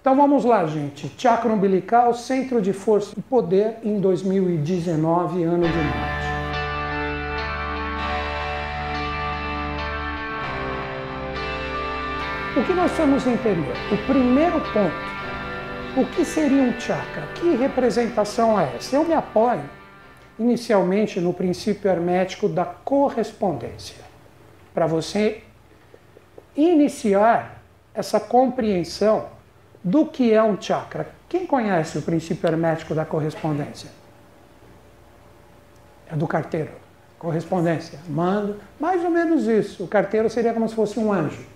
Então vamos lá, gente. Chakra umbilical, centro de força e poder em 2019, ano de Marte. O que nós temos a entender? O primeiro ponto, o que seria um chakra? Que representação é essa? Eu me apoio inicialmente no princípio hermético da correspondência, para você iniciar essa compreensão do que é um chakra. Quem conhece o princípio hermético da correspondência? É do carteiro. Correspondência. Manda, mais ou menos isso. O carteiro seria como se fosse um anjo.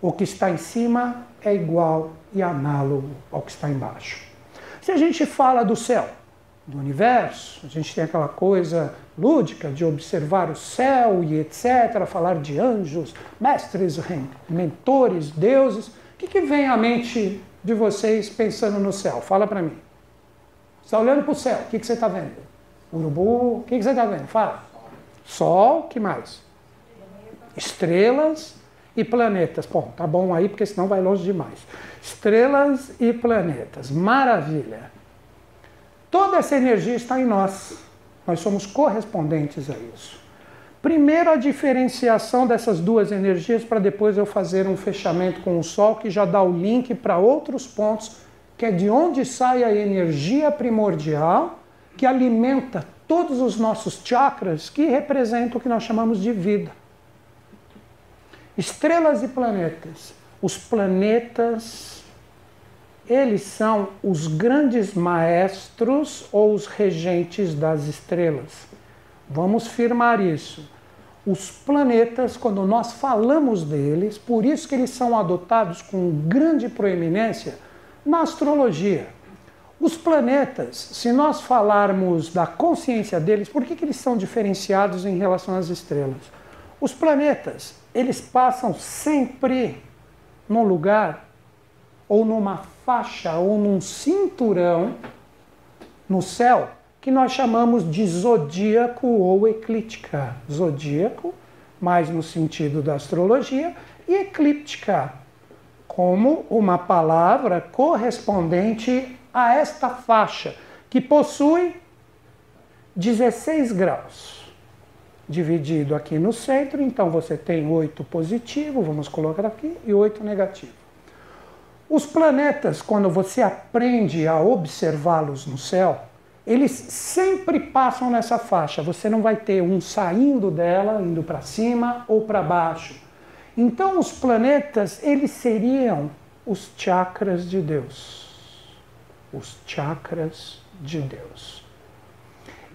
O que está em cima é igual e análogo ao que está embaixo. Se a gente fala do céu, do universo, a gente tem aquela coisa lúdica de observar o céu e etc., falar de anjos, mestres, mentores, deuses. O que vem à mente de vocês pensando no céu? Fala para mim. Você está olhando para o céu, o que você está vendo? Urubu, o que você está vendo? Fala. Sol, o que mais? Estrelas e planetas. Bom, tá bom aí, porque senão vai longe demais. Estrelas e planetas. Maravilha. Toda essa energia está em nós. Nós somos correspondentes a isso. Primeiro, a diferenciação dessas duas energias, para depois eu fazer um fechamento com o Sol, que já dá o link para outros pontos, que é de onde sai a energia primordial, que alimenta todos os nossos chakras, que representam o que nós chamamos de vida. Estrelas e planetas. Os planetas, eles são os grandes maestros ou os regentes das estrelas. Vamos firmar isso. Os planetas, quando nós falamos deles, por isso que eles são adotados com grande proeminência na astrologia. Os planetas, se nós falarmos da consciência deles, por que eles são diferenciados em relação às estrelas? Os planetas, eles passam sempre num lugar, ou numa faixa, ou num cinturão no céu, que nós chamamos de zodíaco ou eclíptica. Zodíaco, mais no sentido da astrologia, e eclíptica, como uma palavra correspondente a esta faixa, que possui 16 graus. Dividido aqui no centro, então você tem 8 positivo, vamos colocar aqui, e 8 negativo. Os planetas, quando você aprende a observá-los no céu, eles sempre passam nessa faixa. Você não vai ter um saindo dela, indo para cima ou para baixo. Então os planetas, eles seriam os chakras de Deus. Os chakras de Deus.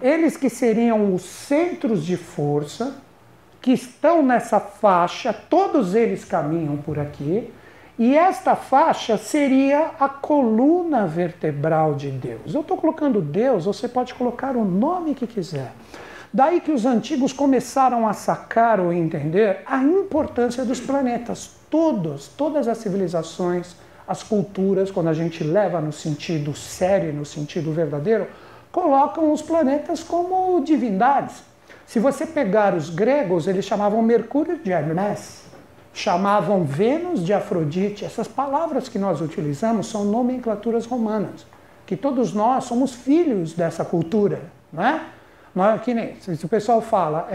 Eles que seriam os centros de força, que estão nessa faixa, todos eles caminham por aqui, e esta faixa seria a coluna vertebral de Deus. Eu estou colocando Deus, você pode colocar o nome que quiser. Daí que os antigos começaram a sacar ou entender a importância dos planetas. Todas as civilizações, as culturas, quando a gente leva no sentido sério, no sentido verdadeiro, colocam os planetas como divindades. Se você pegar os gregos, eles chamavam Mercúrio de Hermes, chamavam Vênus de Afrodite. Essas palavras que nós utilizamos são nomenclaturas romanas, que todos nós somos filhos dessa cultura, não é? Que nem, se o pessoal fala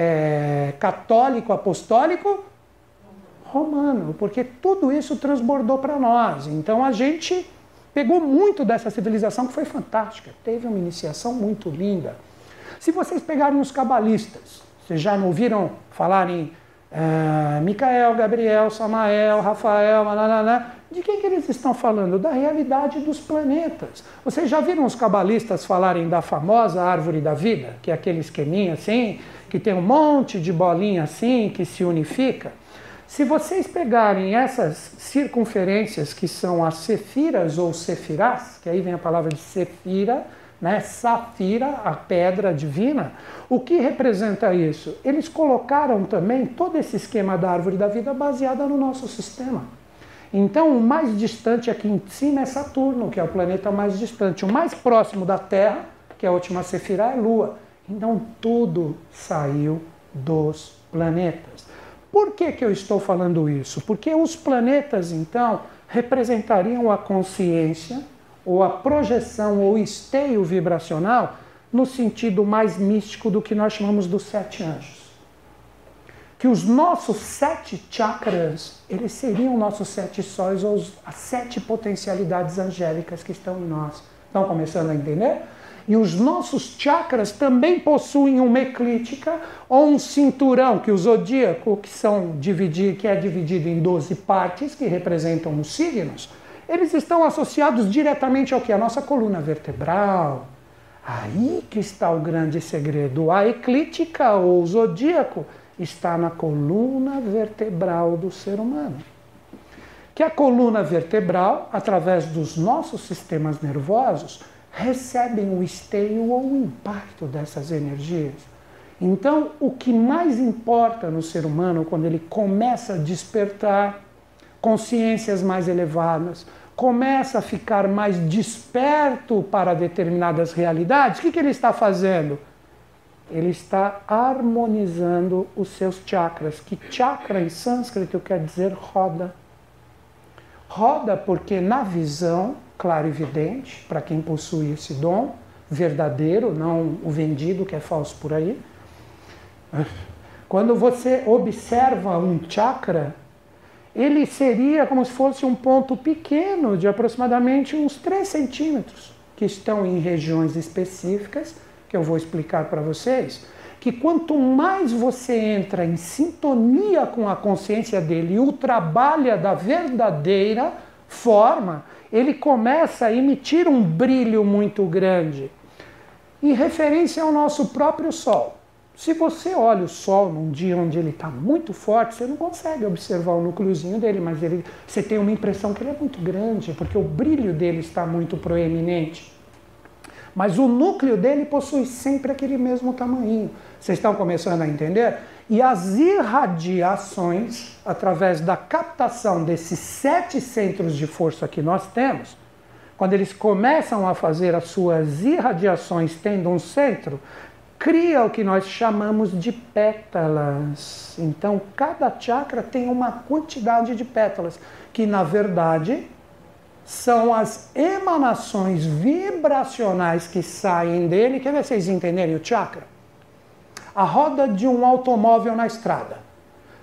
católico, apostólico, romano, porque tudo isso transbordou para nós. Então a gente pegou muito dessa civilização que foi fantástica, teve uma iniciação muito linda. Se vocês pegarem os cabalistas, vocês já não ouviram falar em Micael, Gabriel, Samael, Rafael, de quem que eles estão falando? Da realidade dos planetas. Vocês já viram os cabalistas falarem da famosa árvore da vida, que é aquele esqueminha assim, que tem um monte de bolinha assim, que se unifica? Se vocês pegarem essas circunferências, que são as sefiras ou sefirás, que aí vem a palavra de sefira, né? Safira, a pedra divina, o que representa isso? Eles colocaram também todo esse esquema da árvore da vida baseada no nosso sistema. Então, o mais distante aqui em cima é Saturno, que é o planeta mais distante. O mais próximo da Terra, que é a última sefira, é Lua. Então, tudo saiu dos planetas. Por que eu estou falando isso? Porque os planetas, então, representariam a consciência, ou a projeção, ou esteio vibracional, no sentido mais místico do que nós chamamos dos 7 anjos. Que os nossos 7 chakras, eles seriam nossos 7 sóis, ou as 7 potencialidades angélicas que estão em nós. Estão começando a entender? E os nossos chakras também possuem uma eclíptica ou um cinturão, que o zodíaco, que é dividido em 12 partes, que representam os signos, eles estão associados diretamente ao que? A nossa coluna vertebral. Aí que está o grande segredo. A eclíptica ou o zodíaco está na coluna vertebral do ser humano. Que a coluna vertebral, através dos nossos sistemas nervosos, recebem o esteio ou o impacto dessas energias. Então, o que mais importa no ser humano, quando ele começa a despertar consciências mais elevadas, começa a ficar mais desperto para determinadas realidades, o que ele está fazendo? Ele está harmonizando os seus chakras, que chakra em sânscrito quer dizer roda. Roda porque na visão clarividente, para quem possui esse dom verdadeiro, não o vendido que é falso por aí, quando você observa um chakra, ele seria como se fosse um ponto pequeno, de aproximadamente uns 3 centímetros, que estão em regiões específicas, que eu vou explicar para vocês, que quanto mais você entra em sintonia com a consciência dele e o trabalha da verdadeira forma, ele começa a emitir um brilho muito grande, em referência ao nosso próprio Sol. Se você olha o Sol num dia onde ele está muito forte, você não consegue observar o núcleozinho dele, mas você tem uma impressão que ele é muito grande, porque o brilho dele está muito proeminente. Mas o núcleo dele possui sempre aquele mesmo tamanho. Vocês estão começando a entender? E as irradiações, através da captação desses 7 centros de força que nós temos, quando eles começam a fazer as suas irradiações tendo um centro, cria o que nós chamamos de pétalas. Então, cada chakra tem uma quantidade de pétalas, que na verdade são as emanações vibracionais que saem dele. Quer ver vocês entenderem o chakra? A roda de um automóvel na estrada.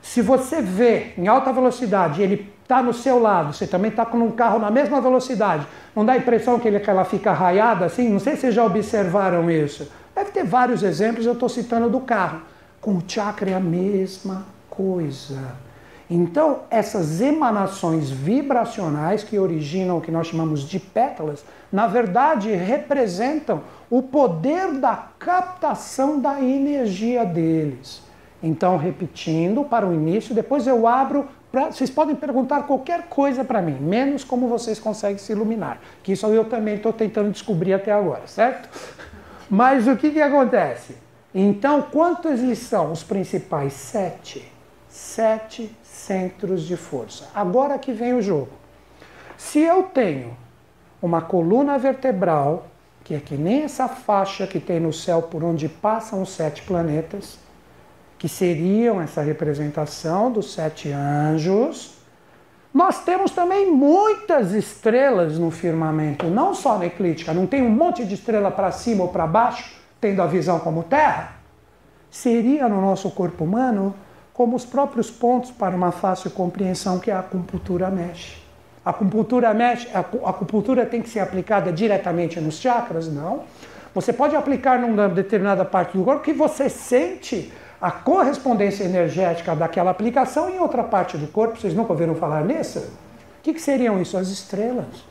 Se você vê em alta velocidade, ele está no seu lado, você também está com um carro na mesma velocidade, não dá a impressão que ela fica raiada assim? Não sei se vocês já observaram isso. Deve ter vários exemplos, eu estou citando do carro. Com o chakra é a mesma coisa. Então, essas emanações vibracionais que originam o que nós chamamos de pétalas, na verdade representam o poder da captação da energia deles. Então, repetindo para o início, depois eu abro, vocês podem perguntar qualquer coisa para mim, menos como vocês conseguem se iluminar, que isso eu também estou tentando descobrir até agora, certo? Mas o que acontece? Então, quantos eles são? Os principais 7. 7 centros de força. Agora que vem o jogo. Se eu tenho uma coluna vertebral, que é que nem essa faixa que tem no céu por onde passam os 7 planetas, que seriam essa representação dos 7 anjos, nós temos também muitas estrelas no firmamento, não só na eclíptica, não tem um monte de estrela para cima ou para baixo, tendo a visão como Terra? Seria no nosso corpo humano como os próprios pontos para uma fácil compreensão, que a acupuntura mexe. A acupuntura tem que ser aplicada diretamente nos chakras? Não. Você pode aplicar numa determinada parte do corpo que você sente a correspondência energética daquela aplicação em outra parte do corpo. Vocês nunca ouviram falar nisso? O que seriam isso? As estrelas.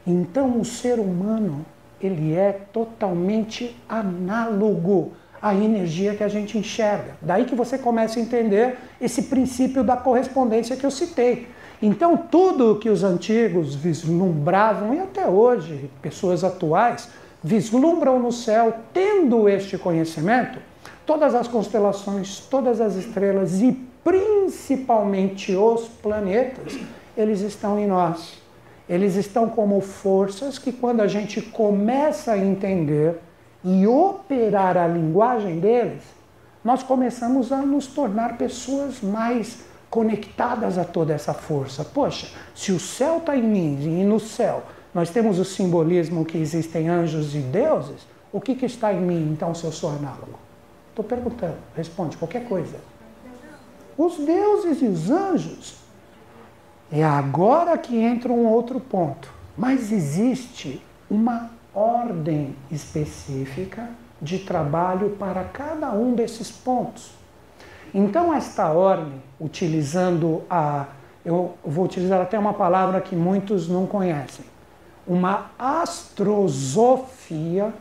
Então o ser humano, ele é totalmente análogo à energia que a gente enxerga. Daí que você começa a entender esse princípio da correspondência que eu citei. Então tudo que os antigos vislumbravam, e até hoje pessoas atuais vislumbram no céu, tendo este conhecimento, todas as constelações, todas as estrelas e principalmente os planetas, eles estão em nós. Eles estão como forças que, quando a gente começa a entender e operar a linguagem deles, nós começamos a nos tornar pessoas mais conectadas a toda essa força. Poxa, se o céu está em mim e no céu nós temos o simbolismo que existem anjos e deuses, o que está em mim, então, se eu sou análogo? Estou perguntando, responde qualquer coisa. Os deuses e os anjos. É agora que entra um outro ponto. Mas existe uma ordem específica de trabalho para cada um desses pontos. Então, esta ordem, utilizando eu vou utilizar até uma palavra que muitos não conhecem, uma astrosofia,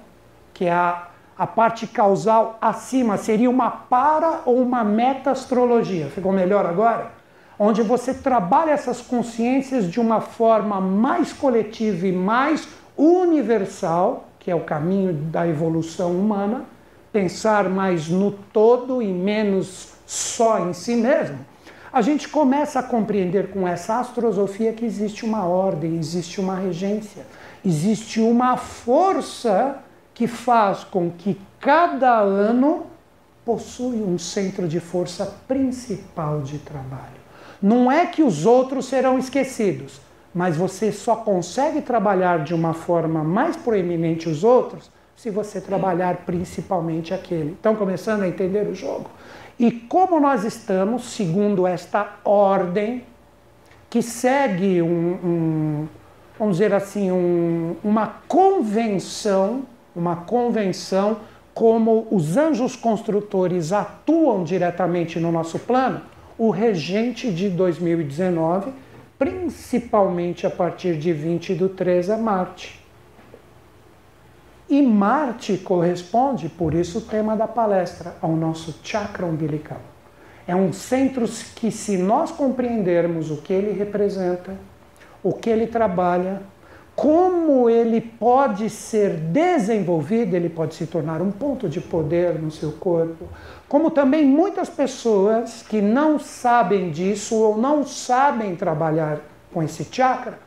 que é a parte causal acima, seria uma para ou uma meta-astrologia. Ficou melhor agora? Onde você trabalha essas consciências de uma forma mais coletiva e mais universal, que é o caminho da evolução humana, pensar mais no todo e menos só em si mesmo. A gente começa a compreender com essa astrosofia que existe uma ordem, existe uma regência, existe uma força que faz com que cada ano possui um centro de força principal de trabalho. Não é que os outros serão esquecidos, mas você só consegue trabalhar de uma forma mais proeminente os outros se você trabalhar principalmente aquele. Estão começando a entender o jogo? E como nós estamos, segundo esta ordem, que segue vamos dizer assim, uma convenção, como os anjos construtores atuam diretamente no nosso plano, o regente de 2019, principalmente a partir de 20/3, é Marte. E Marte corresponde, por isso o tema da palestra, ao nosso chakra umbilical. É um centro que, se nós compreendermos o que ele representa, o que ele trabalha, como ele pode ser desenvolvido, ele pode se tornar um ponto de poder no seu corpo, como também muitas pessoas que não sabem disso ou não sabem trabalhar com esse chakra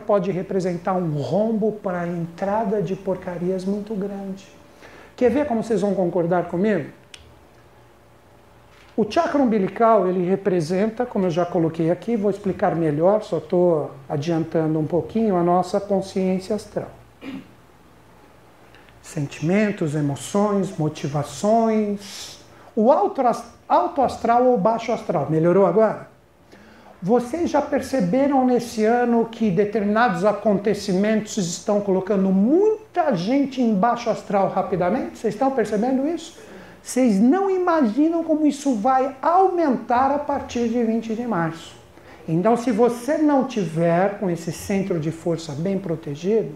pode representar um rombo para a entrada de porcarias muito grande. Quer ver como vocês vão concordar comigo? O chakra umbilical, ele representa, como eu já coloquei aqui, vou explicar melhor, só estou adiantando um pouquinho, a nossa consciência astral. Sentimentos, emoções, motivações. O alto astral ou baixo astral, melhorou agora? Vocês já perceberam nesse ano que determinados acontecimentos estão colocando muita gente em baixo astral rapidamente? Vocês estão percebendo isso? Vocês não imaginam como isso vai aumentar a partir de 20 de março. Então, se você não tiver com esse centro de força bem protegido,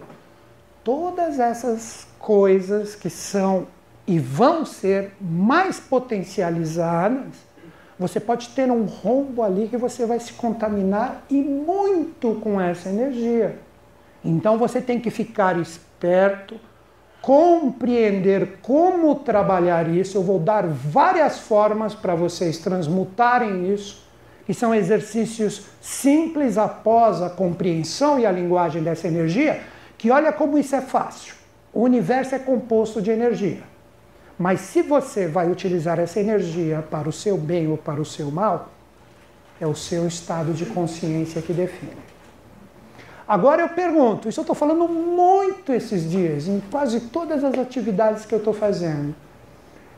todas essas coisas que são e vão ser mais potencializadas, você pode ter um rombo ali que você vai se contaminar e muito com essa energia. Então você tem que ficar esperto, compreender como trabalhar isso. Eu vou dar várias formas para vocês transmutarem isso, que são exercícios simples após a compreensão e a linguagem dessa energia, que olha como isso é fácil. O universo é composto de energia. Mas se você vai utilizar essa energia para o seu bem ou para o seu mal, é o seu estado de consciência que define. Agora eu pergunto, isso eu estou falando muito esses dias, em quase todas as atividades que eu estou fazendo.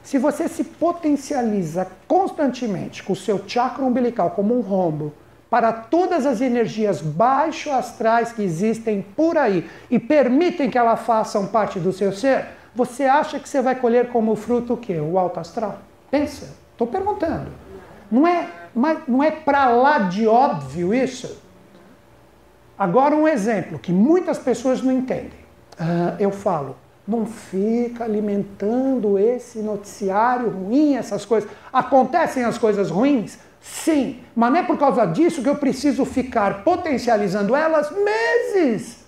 Se você se potencializa constantemente com o seu chakra umbilical como um rombo para todas as energias baixo astrais que existem por aí e permitem que elas façam parte do seu ser, você acha que você vai colher como fruto o quê? O alto astral? Pensa, estou perguntando. Não é para lá de óbvio isso? Agora um exemplo que muitas pessoas não entendem. Eu falo, não fica alimentando esse noticiário ruim, essas coisas. Acontecem as coisas ruins? Sim, mas não é por causa disso que eu preciso ficar potencializando elas meses.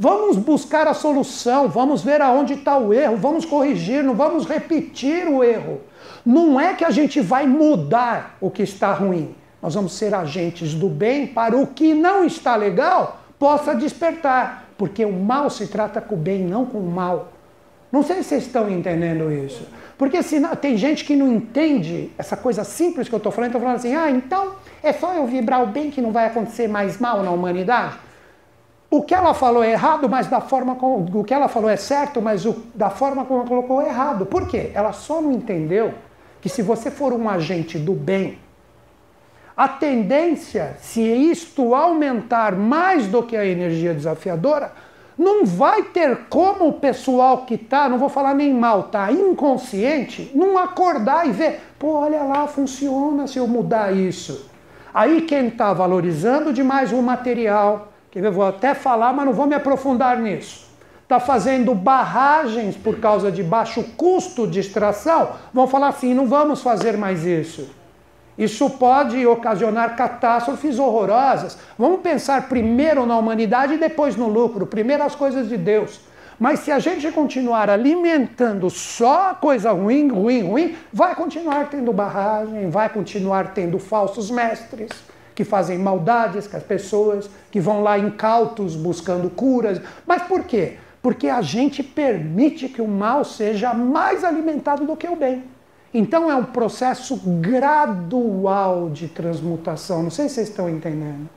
Vamos buscar a solução, vamos ver aonde está o erro, vamos corrigir, não vamos repetir o erro. Não é que a gente vai mudar o que está ruim. Nós vamos ser agentes do bem para o que não está legal possa despertar. Porque o mal se trata com o bem, não com o mal. Não sei se vocês estão entendendo isso. Porque senão, tem gente que não entende essa coisa simples que eu estou falando assim, então é só eu vibrar o bem que não vai acontecer mais mal na humanidade? O que ela falou é errado, mas da forma como... O que ela falou é certo, mas da forma como ela colocou é errado. Por quê? Ela só não entendeu que se você for um agente do bem, a tendência, se isto aumentar mais do que a energia desafiadora, não vai ter como o pessoal que está, não vou falar nem mal, tá inconsciente, não acordar e ver, pô, olha lá, funciona se eu mudar isso. Aí quem está valorizando demais o material, que eu vou até falar, mas não vou me aprofundar nisso, está fazendo barragens por causa de baixo custo de extração, vão falar assim, não vamos fazer mais isso. Isso pode ocasionar catástrofes horrorosas. Vamos pensar primeiro na humanidade e depois no lucro. Primeiro as coisas de Deus. Mas se a gente continuar alimentando só coisa ruim, vai continuar tendo barragem, vai continuar tendo falsos mestres que fazem maldades com as pessoas, que vão lá incautos buscando curas. Mas por quê? Porque a gente permite que o mal seja mais alimentado do que o bem. Então é um processo gradual de transmutação. Não sei se vocês estão entendendo.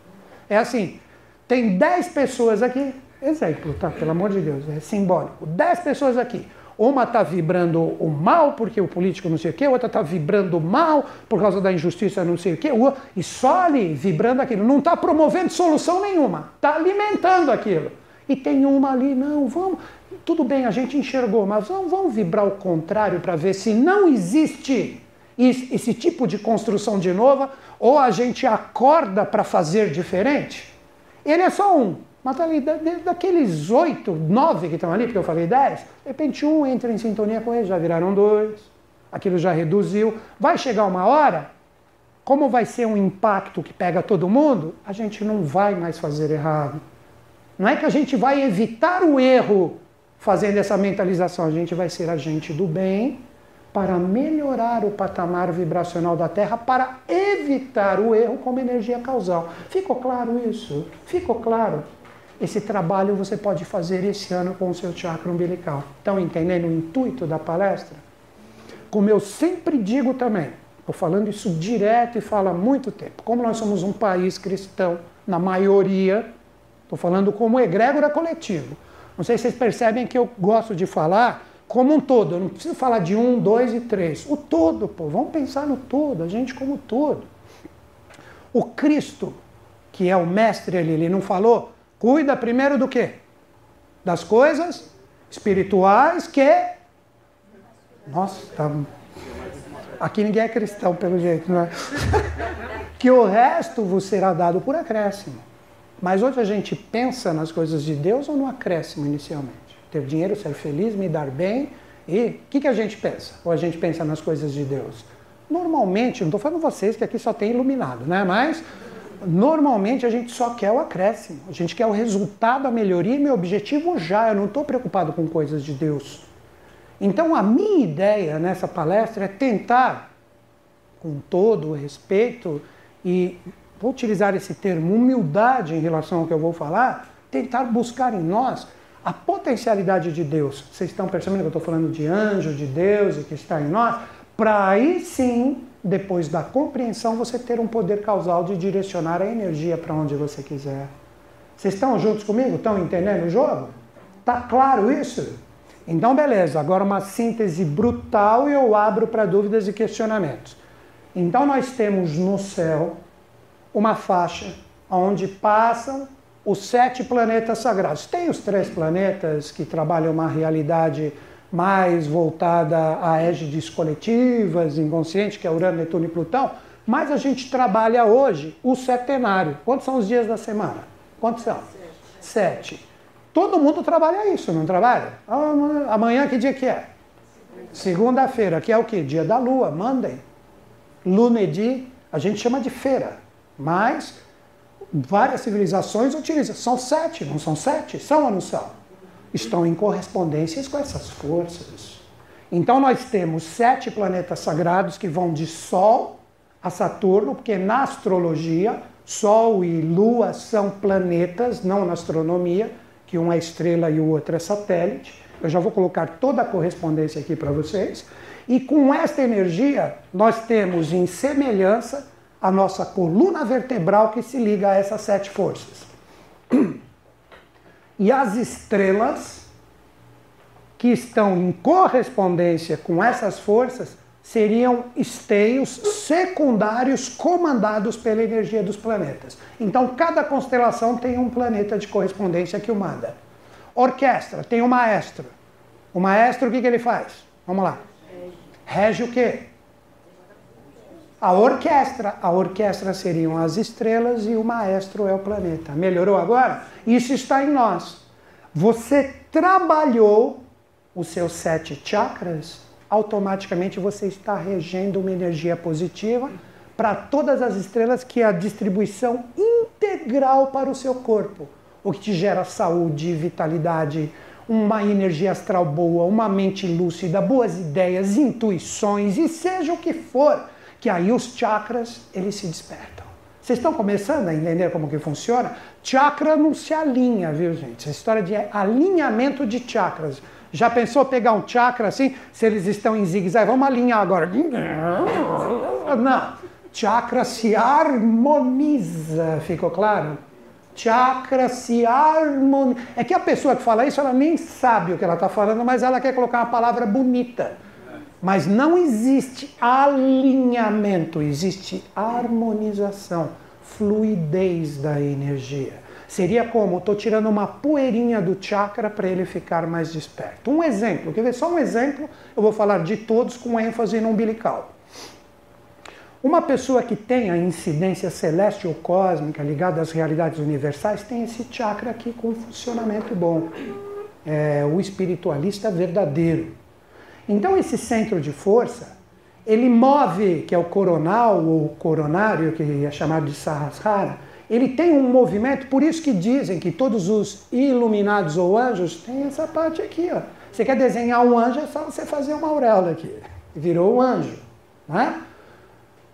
É assim, tem 10 pessoas aqui, exemplo, tá? Pelo amor de Deus, é simbólico. 10 pessoas aqui. Uma está vibrando o mal porque o político não sei o quê, outra está vibrando o mal por causa da injustiça não sei o quê, e só ali vibrando aquilo. Não está promovendo solução nenhuma, está alimentando aquilo. E tem uma ali, não, vamos... Tudo bem, a gente enxergou, mas vamos vibrar o contrário para ver se não existe esse tipo de construção de novo, ou a gente acorda para fazer diferente. Ele é só um, mas ali, daqueles 8, 9 que estão ali, porque eu falei 10, de repente um entra em sintonia com ele, já viraram 2, aquilo já reduziu. Vai chegar uma hora, como vai ser um impacto que pega todo mundo, a gente não vai mais fazer errado. Não é que a gente vai evitar o erro fazendo essa mentalização, a gente vai ser agente do bem para melhorar o patamar vibracional da Terra, para evitar o erro como energia causal. Ficou claro isso? Ficou claro? Esse trabalho você pode fazer esse ano com o seu chakra umbilical. Estão entendendo o intuito da palestra? Como eu sempre digo também, estou falando isso direto e falo há muito tempo, como nós somos um país cristão, na maioria, estou falando como egrégora coletivo. Não sei se vocês percebem que eu gosto de falar como um todo. Eu não preciso falar de 1, 2 e 3. O todo, pô. Vamos pensar no todo, a gente como todo. O Cristo, que é o mestre ali, ele não falou? Cuida primeiro do quê? Das coisas espirituais que... Nossa, tá... Aqui ninguém é cristão, pelo jeito, não é? Que o resto vos será dado por acréscimo. Mas hoje a gente pensa nas coisas de Deus ou no acréscimo inicialmente? Ter dinheiro, ser feliz, me dar bem. E o que a gente pensa? Ou a gente pensa nas coisas de Deus? Normalmente, não estou falando vocês que aqui só tem iluminado, né? Mas normalmente a gente só quer o acréscimo. A gente quer o resultado, a melhoria e meu objetivo já. Eu não estou preocupado com coisas de Deus. Então a minha ideia nessa palestra é tentar, com todo o respeito e... vou utilizar esse termo, humildade em relação ao que eu vou falar, tentar buscar em nós a potencialidade de Deus. Vocês estão percebendo que eu estou falando de anjo, de Deus e que está em nós? Para aí sim, depois da compreensão, você ter um poder causal de direcionar a energia para onde você quiser. Vocês estão juntos comigo? Estão entendendo o jogo? Está claro isso? Então beleza, agora uma síntese brutal e eu abro para dúvidas e questionamentos. Então nós temos no céu uma faixa onde passam os 7 planetas sagrados. Tem os 3 planetas que trabalham uma realidade mais voltada a égides coletivas, inconsciente, que é Urano, Netuno e Plutão, mas a gente trabalha hoje o setenário. Quantos são os dias da semana? Quantos são? 7. Todo mundo trabalha isso, não trabalha? Amanhã que dia que é? Segunda-feira, que é o quê? Dia da Lua, Monday. Lunedi, a gente chama de feira. Mas várias civilizações utilizam. São 7, não são 7? São ou não são? Estão em correspondências com essas forças. Então nós temos 7 planetas sagrados que vão de Sol a Saturno, porque na astrologia, Sol e Lua são planetas, não na astronomia, que um é estrela e o outro é satélite. Eu já vou colocar toda a correspondência aqui para vocês. E com esta energia, nós temos em semelhança a nossa coluna vertebral que se liga a essas 7 forças. E as estrelas que estão em correspondência com essas forças seriam esteios secundários comandados pela energia dos planetas. Então, cada constelação tem um planeta de correspondência que o manda. Orquestra, tem um maestro. O maestro, o que ele faz? Vamos lá. Rege o quê? A orquestra. A orquestra seriam as estrelas e o maestro é o planeta. Melhorou agora? Isso está em nós. Você trabalhou os seus 7 chakras, automaticamente você está regendo uma energia positiva para todas as estrelas, que é a distribuição integral para o seu corpo. O que te gera saúde, vitalidade, uma energia astral boa, uma mente lúcida, boas ideias, intuições, e seja o que for, que aí os chakras, eles se despertam. Vocês estão começando a entender como que funciona? Chakra não se alinha, viu, gente? Essa história de alinhamento de chakras. Já pensou pegar um chakra assim, se eles estão em zigue-zague? Vamos alinhar agora. Não. Chakra se harmoniza, ficou claro? Chakra se harmoniza. É que a pessoa que fala isso, ela nem sabe o que ela está falando, mas ela quer colocar uma palavra bonita. Mas não existe alinhamento, existe harmonização, fluidez da energia. Seria como, estou tirando uma poeirinha do chakra para ele ficar mais desperto. Um exemplo, quer ver? Só um exemplo, eu vou falar de todos com ênfase no umbilical. Uma pessoa que tem a incidência celeste ou cósmica ligada às realidades universais tem esse chakra aqui com um funcionamento bom. É o espiritualista verdadeiro. Então esse centro de força, ele move, que é o coronal ou coronário, que é chamado de Sahasrara, ele tem um movimento, por isso que dizem que todos os iluminados ou anjos têm essa parte aqui, ó. Você quer desenhar um anjo, é só você fazer uma auréola aqui. Virou um anjo, né?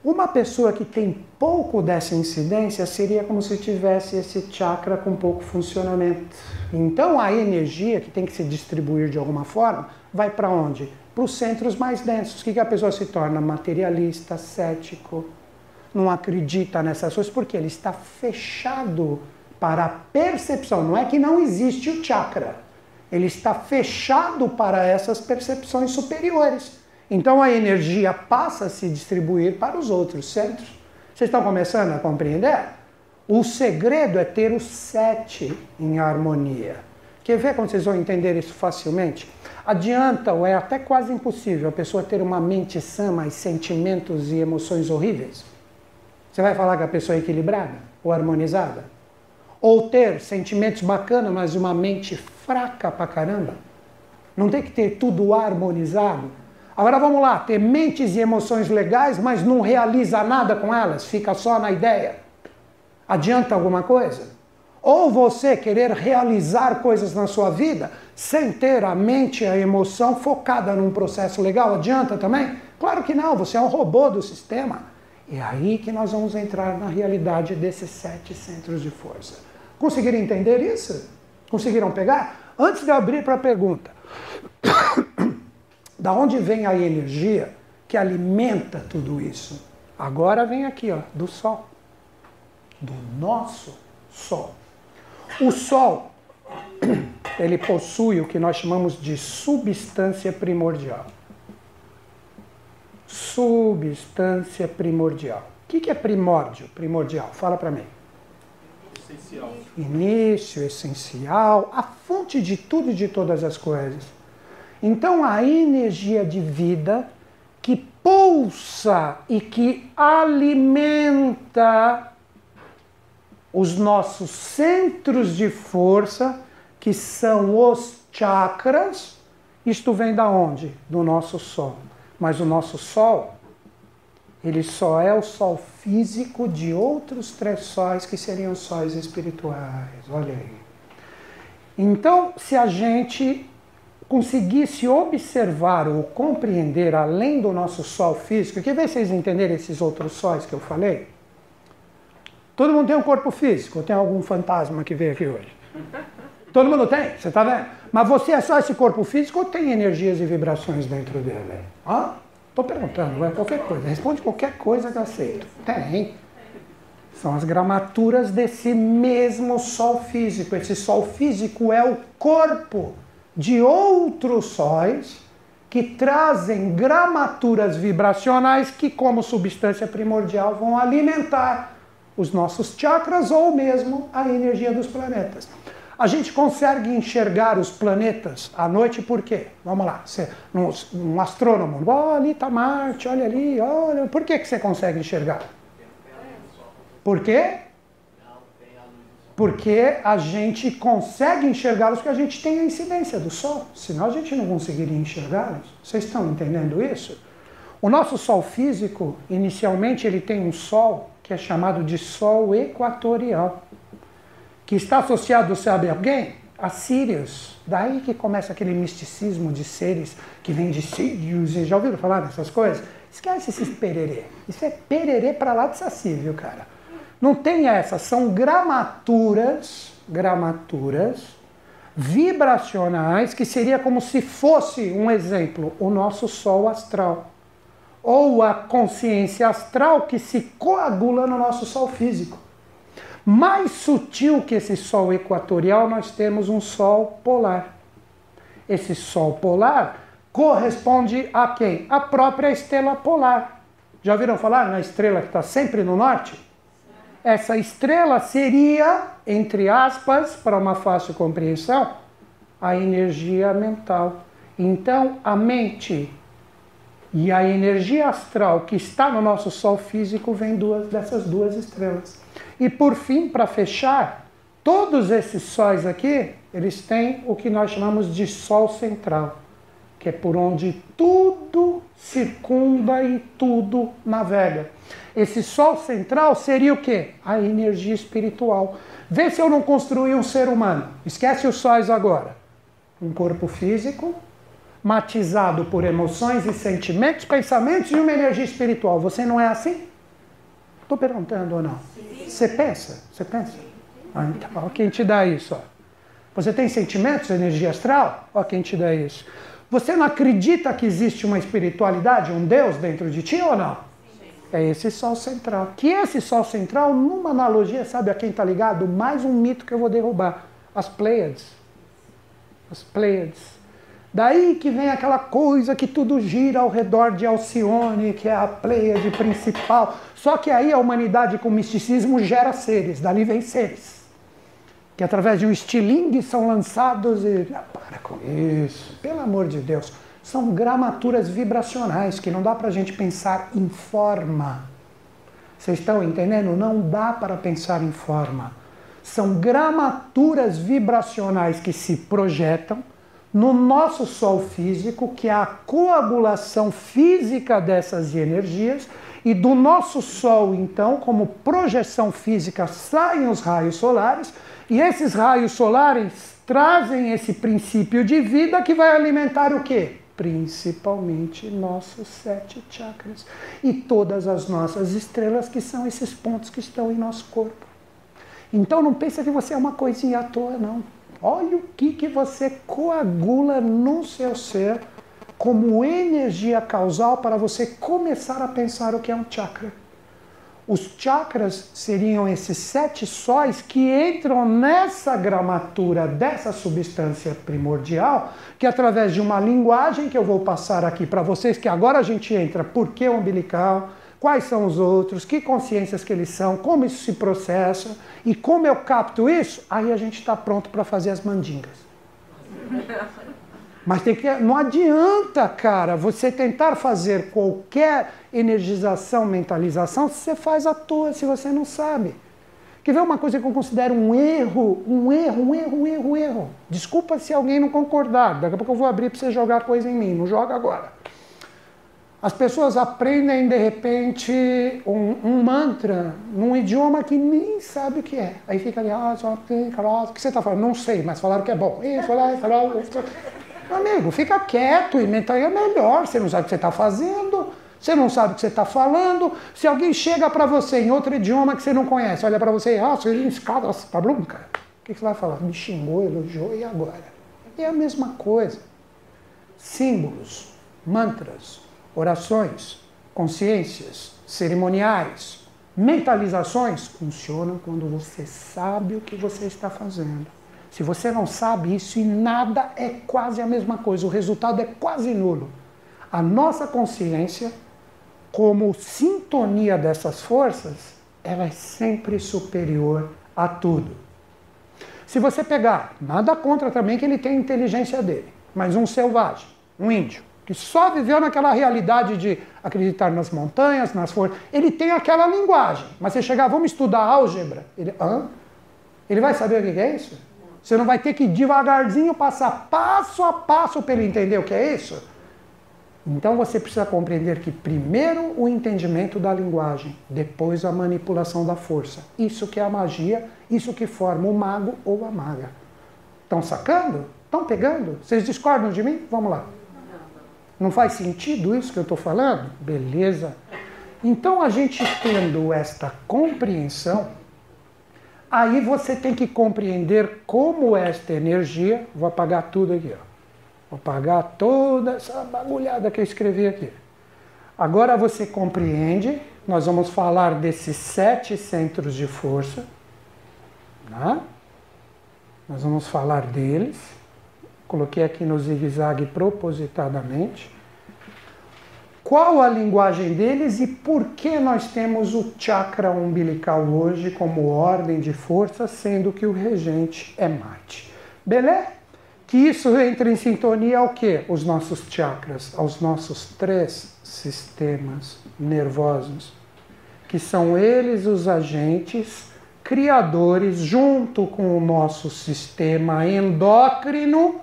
Uma pessoa que tem pouco dessa incidência seria como se tivesse esse chakra com pouco funcionamento. Então a energia que tem que se distribuir de alguma forma vai para onde? Para os centros mais densos. O que a pessoa se torna? Materialista, cético, não acredita nessas coisas, porque ele está fechado para a percepção. Não é que não existe o chakra. Ele está fechado para essas percepções superiores. Então a energia passa a se distribuir para os outros centros. Vocês estão começando a compreender? O segredo é ter os 7 em harmonia. Quer ver como vocês vão entender isso facilmente? Adianta, ou é até quase impossível, a pessoa ter uma mente sã, mas sentimentos e emoções horríveis? Você vai falar que a pessoa é equilibrada ou harmonizada? Ou ter sentimentos bacanas, mas uma mente fraca pra caramba? Não tem que ter tudo harmonizado? Agora vamos lá, ter mentes e emoções legais, mas não realiza nada com elas, fica só na ideia. Adianta alguma coisa? Ou você querer realizar coisas na sua vida sem ter a mente e a emoção focada num processo legal, adianta também? Claro que não, você é um robô do sistema. É aí que nós vamos entrar na realidade desses 7 centros de força. Conseguiram entender isso? Conseguiram pegar? Antes de eu abrir para a pergunta, da onde vem a energia que alimenta tudo isso? Agora vem aqui, ó, do Sol. Do nosso Sol. O Sol, ele possui o que nós chamamos de substância primordial. Substância primordial. O que é primórdio? Primordial, fala para mim. Essencial. Início, essencial, a fonte de tudo e de todas as coisas. Então a energia de vida que pulsa e que alimenta os nossos centros de força, que são os chakras, isto vem da onde? Do nosso Sol. Mas o nosso Sol, ele só é o Sol físico de outros 3 sóis que seriam sóis espirituais. Olha aí. Então, se a gente conseguisse observar ou compreender além do nosso Sol físico, quer ver vocês entenderem esses outros sóis que eu falei? Todo mundo tem um corpo físico, ou tem algum fantasma que veio aqui hoje? Todo mundo tem, você está vendo? Mas você é só esse corpo físico ou tem energias e vibrações dentro dele? Estou perguntando, vai, qualquer coisa. Responde qualquer coisa que eu aceito. Tem. São as gramaturas desse mesmo sol físico. Esse sol físico é o corpo de outros sóis que trazem gramaturas vibracionais que, como substância primordial, vão alimentar os nossos chakras ou mesmo a energia dos planetas. A gente consegue enxergar os planetas à noite por quê? Vamos lá, um astrônomo, ali está Marte, olha ali, olha. Por que você consegue enxergar? Por quê? Porque a gente consegue enxergá-los porque a gente tem a incidência do Sol. Senão a gente não conseguiria enxergá-los. Vocês estão entendendo isso? O nosso Sol físico, inicialmente, ele tem um Sol que é chamado de Sol equatorial, que está associado, sabe, a alguém? A Sirius. Daí que começa aquele misticismo de seres que vem de Sirius. Já ouviram falar dessas coisas? Esquece esses pererê. Isso é pererê pra lá de Saci, viu, cara? Não tem essa, são gramaturas vibracionais, que seria como se fosse, um exemplo, o nosso Sol astral. Ou a consciência astral que se coagula no nosso Sol físico. Mais sutil que esse Sol equatorial, nós temos um Sol polar. Esse Sol polar corresponde a quem? A própria estrela polar. Já ouviram falar na estrela que está sempre no norte? Essa estrela seria, entre aspas, para uma fácil compreensão, a energia mental. Então, a mente e a energia astral que está no nosso Sol físico vem dessas duas estrelas. E por fim, para fechar, todos esses sóis aqui, eles têm o que nós chamamos de Sol central, que é por onde tudo circunda e tudo navega. Esse Sol central seria o quê? A energia espiritual. Vê se eu não construí um ser humano. Esquece os sóis agora. Um corpo físico, matizado por emoções e sentimentos, pensamentos e uma energia espiritual. Você não é assim? Estou perguntando ou não? Você pensa? Você pensa? Então, ó, quem te dá isso? Ó. Você tem sentimentos, energia astral? Ó, quem te dá isso? Você não acredita que existe uma espiritualidade, um Deus dentro de ti ou não? É esse Sol central. Que esse Sol central, numa analogia, sabe a quem está ligado? Mais um mito que eu vou derrubar. As Pleiades. As Pleiades. Daí que vem aquela coisa que tudo gira ao redor de Alcione, que é a Pleiade principal. Só que aí a humanidade com misticismo gera seres, dali vem seres. Que através de um estilingue são lançados e... para com isso, pelo amor de Deus. São gramaturas vibracionais que não dá para a gente pensar em forma. Vocês estão entendendo? Não dá para pensar em forma. São gramaturas vibracionais que se projetam no nosso Sol físico, que é a coagulação física dessas energias, e do nosso Sol, então, como projeção física, saem os raios solares, e esses raios solares trazem esse princípio de vida que vai alimentar o quê? Principalmente nossos 7 chakras e todas as nossas estrelas, que são esses pontos que estão em nosso corpo. Então não pensa que você é uma coisinha à toa, não. Olha o que você coagula no seu ser como energia causal para você começar a pensar o que é um chakra. Os chakras seriam esses 7 sóis que entram nessa gramatura dessa substância primordial, que através de uma linguagem que eu vou passar aqui para vocês, que agora a gente entra, por que o umbilical, quais são os outros, que consciências que eles são, como isso se processa e como eu capto isso, aí a gente está pronto para fazer as mandingas. Mas não adianta, cara, você tentar fazer qualquer energização, mentalização, se você faz à toa, se você não sabe. Quer ver uma coisa que eu considero um erro? Desculpa se alguém não concordar, daqui a pouco eu vou abrir para você jogar coisa em mim, não joga agora. As pessoas aprendem, de repente, um mantra num idioma que nem sabe o que é. Aí fica ali, o que você está falando? Não sei, mas falaram que é bom. Isso, amigo, fica quieto e mentaliza é melhor. Você não sabe o que você está fazendo, você não sabe o que você está falando. Se alguém chega para você em outro idioma que você não conhece, olha para você, que você vai falar? Me xingou, elogiou, e agora? É a mesma coisa. Símbolos, mantras, orações, consciências, cerimoniais, mentalizações funcionam quando você sabe o que você está fazendo. Se você não sabe isso, e nada é quase a mesma coisa, o resultado é quase nulo. A nossa consciência, como sintonia dessas forças, ela é sempre superior a tudo. Se você pegar, nada contra também que ele tem a inteligência dele, mas um selvagem, um índio, que só viveu naquela realidade de acreditar nas montanhas, nas forças, ele tem aquela linguagem, mas você chegar, vamos estudar álgebra, ele vai saber o que é isso? Você não vai ter que devagarzinho passar passo a passo para ele entender o que é isso? Então você precisa compreender que primeiro o entendimento da linguagem, depois a manipulação da força. Isso que é a magia, isso que forma o mago ou a maga. Estão sacando? Estão pegando? Vocês discordam de mim? Vamos lá. Não faz sentido isso que eu estou falando? Beleza. Então a gente tendo esta compreensão, aí você tem que compreender como esta energia, vou apagar tudo aqui, ó. Vou apagar toda essa bagulhada que eu escrevi aqui. Agora você compreende, nós vamos falar desses 7 centros de força, né? Nós vamos falar deles. Coloquei aqui no zigue-zague propositadamente. Qual a linguagem deles e por que nós temos o chakra umbilical hoje como ordem de força, sendo que o regente é Marte. Beleza? Que isso entra em sintonia ao quê? Os nossos chakras, aos nossos 3 sistemas nervosos, que são eles os agentes criadores, junto com o nosso sistema endócrino,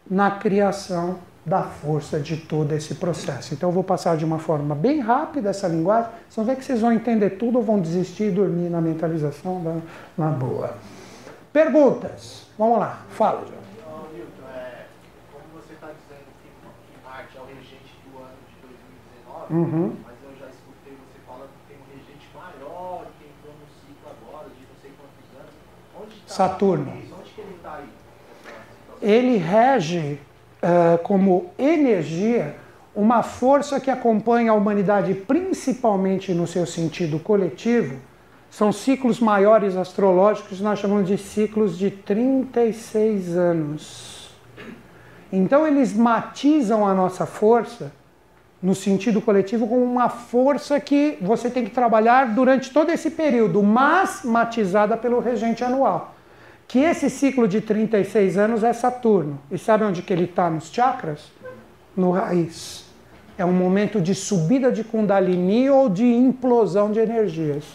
na criação da força de todo esse processo. Então eu vou passar de uma forma bem rápida essa linguagem, vocês vão ver que vocês vão entender tudo ou vão desistir e dormir na mentalização na boa. Perguntas? Vamos lá, fala, João. Mas eu já escutei você falando que tem um regente maior que entrou no ciclo agora, de não sei quantos anos. Onde está Saturno. isso? Onde que ele está aí? Ele rege como energia uma força que acompanha a humanidade principalmente no seu sentido coletivo. São ciclos maiores astrológicos, nós chamamos de ciclos de 36 anos. Então eles matizam a nossa força no sentido coletivo como uma força que você tem que trabalhar durante todo esse período, mas matizada pelo regente anual. Que esse ciclo de 36 anos é Saturno. E sabe onde que ele está nos chakras? No raiz. É um momento de subida de Kundalini ou de implosão de energias.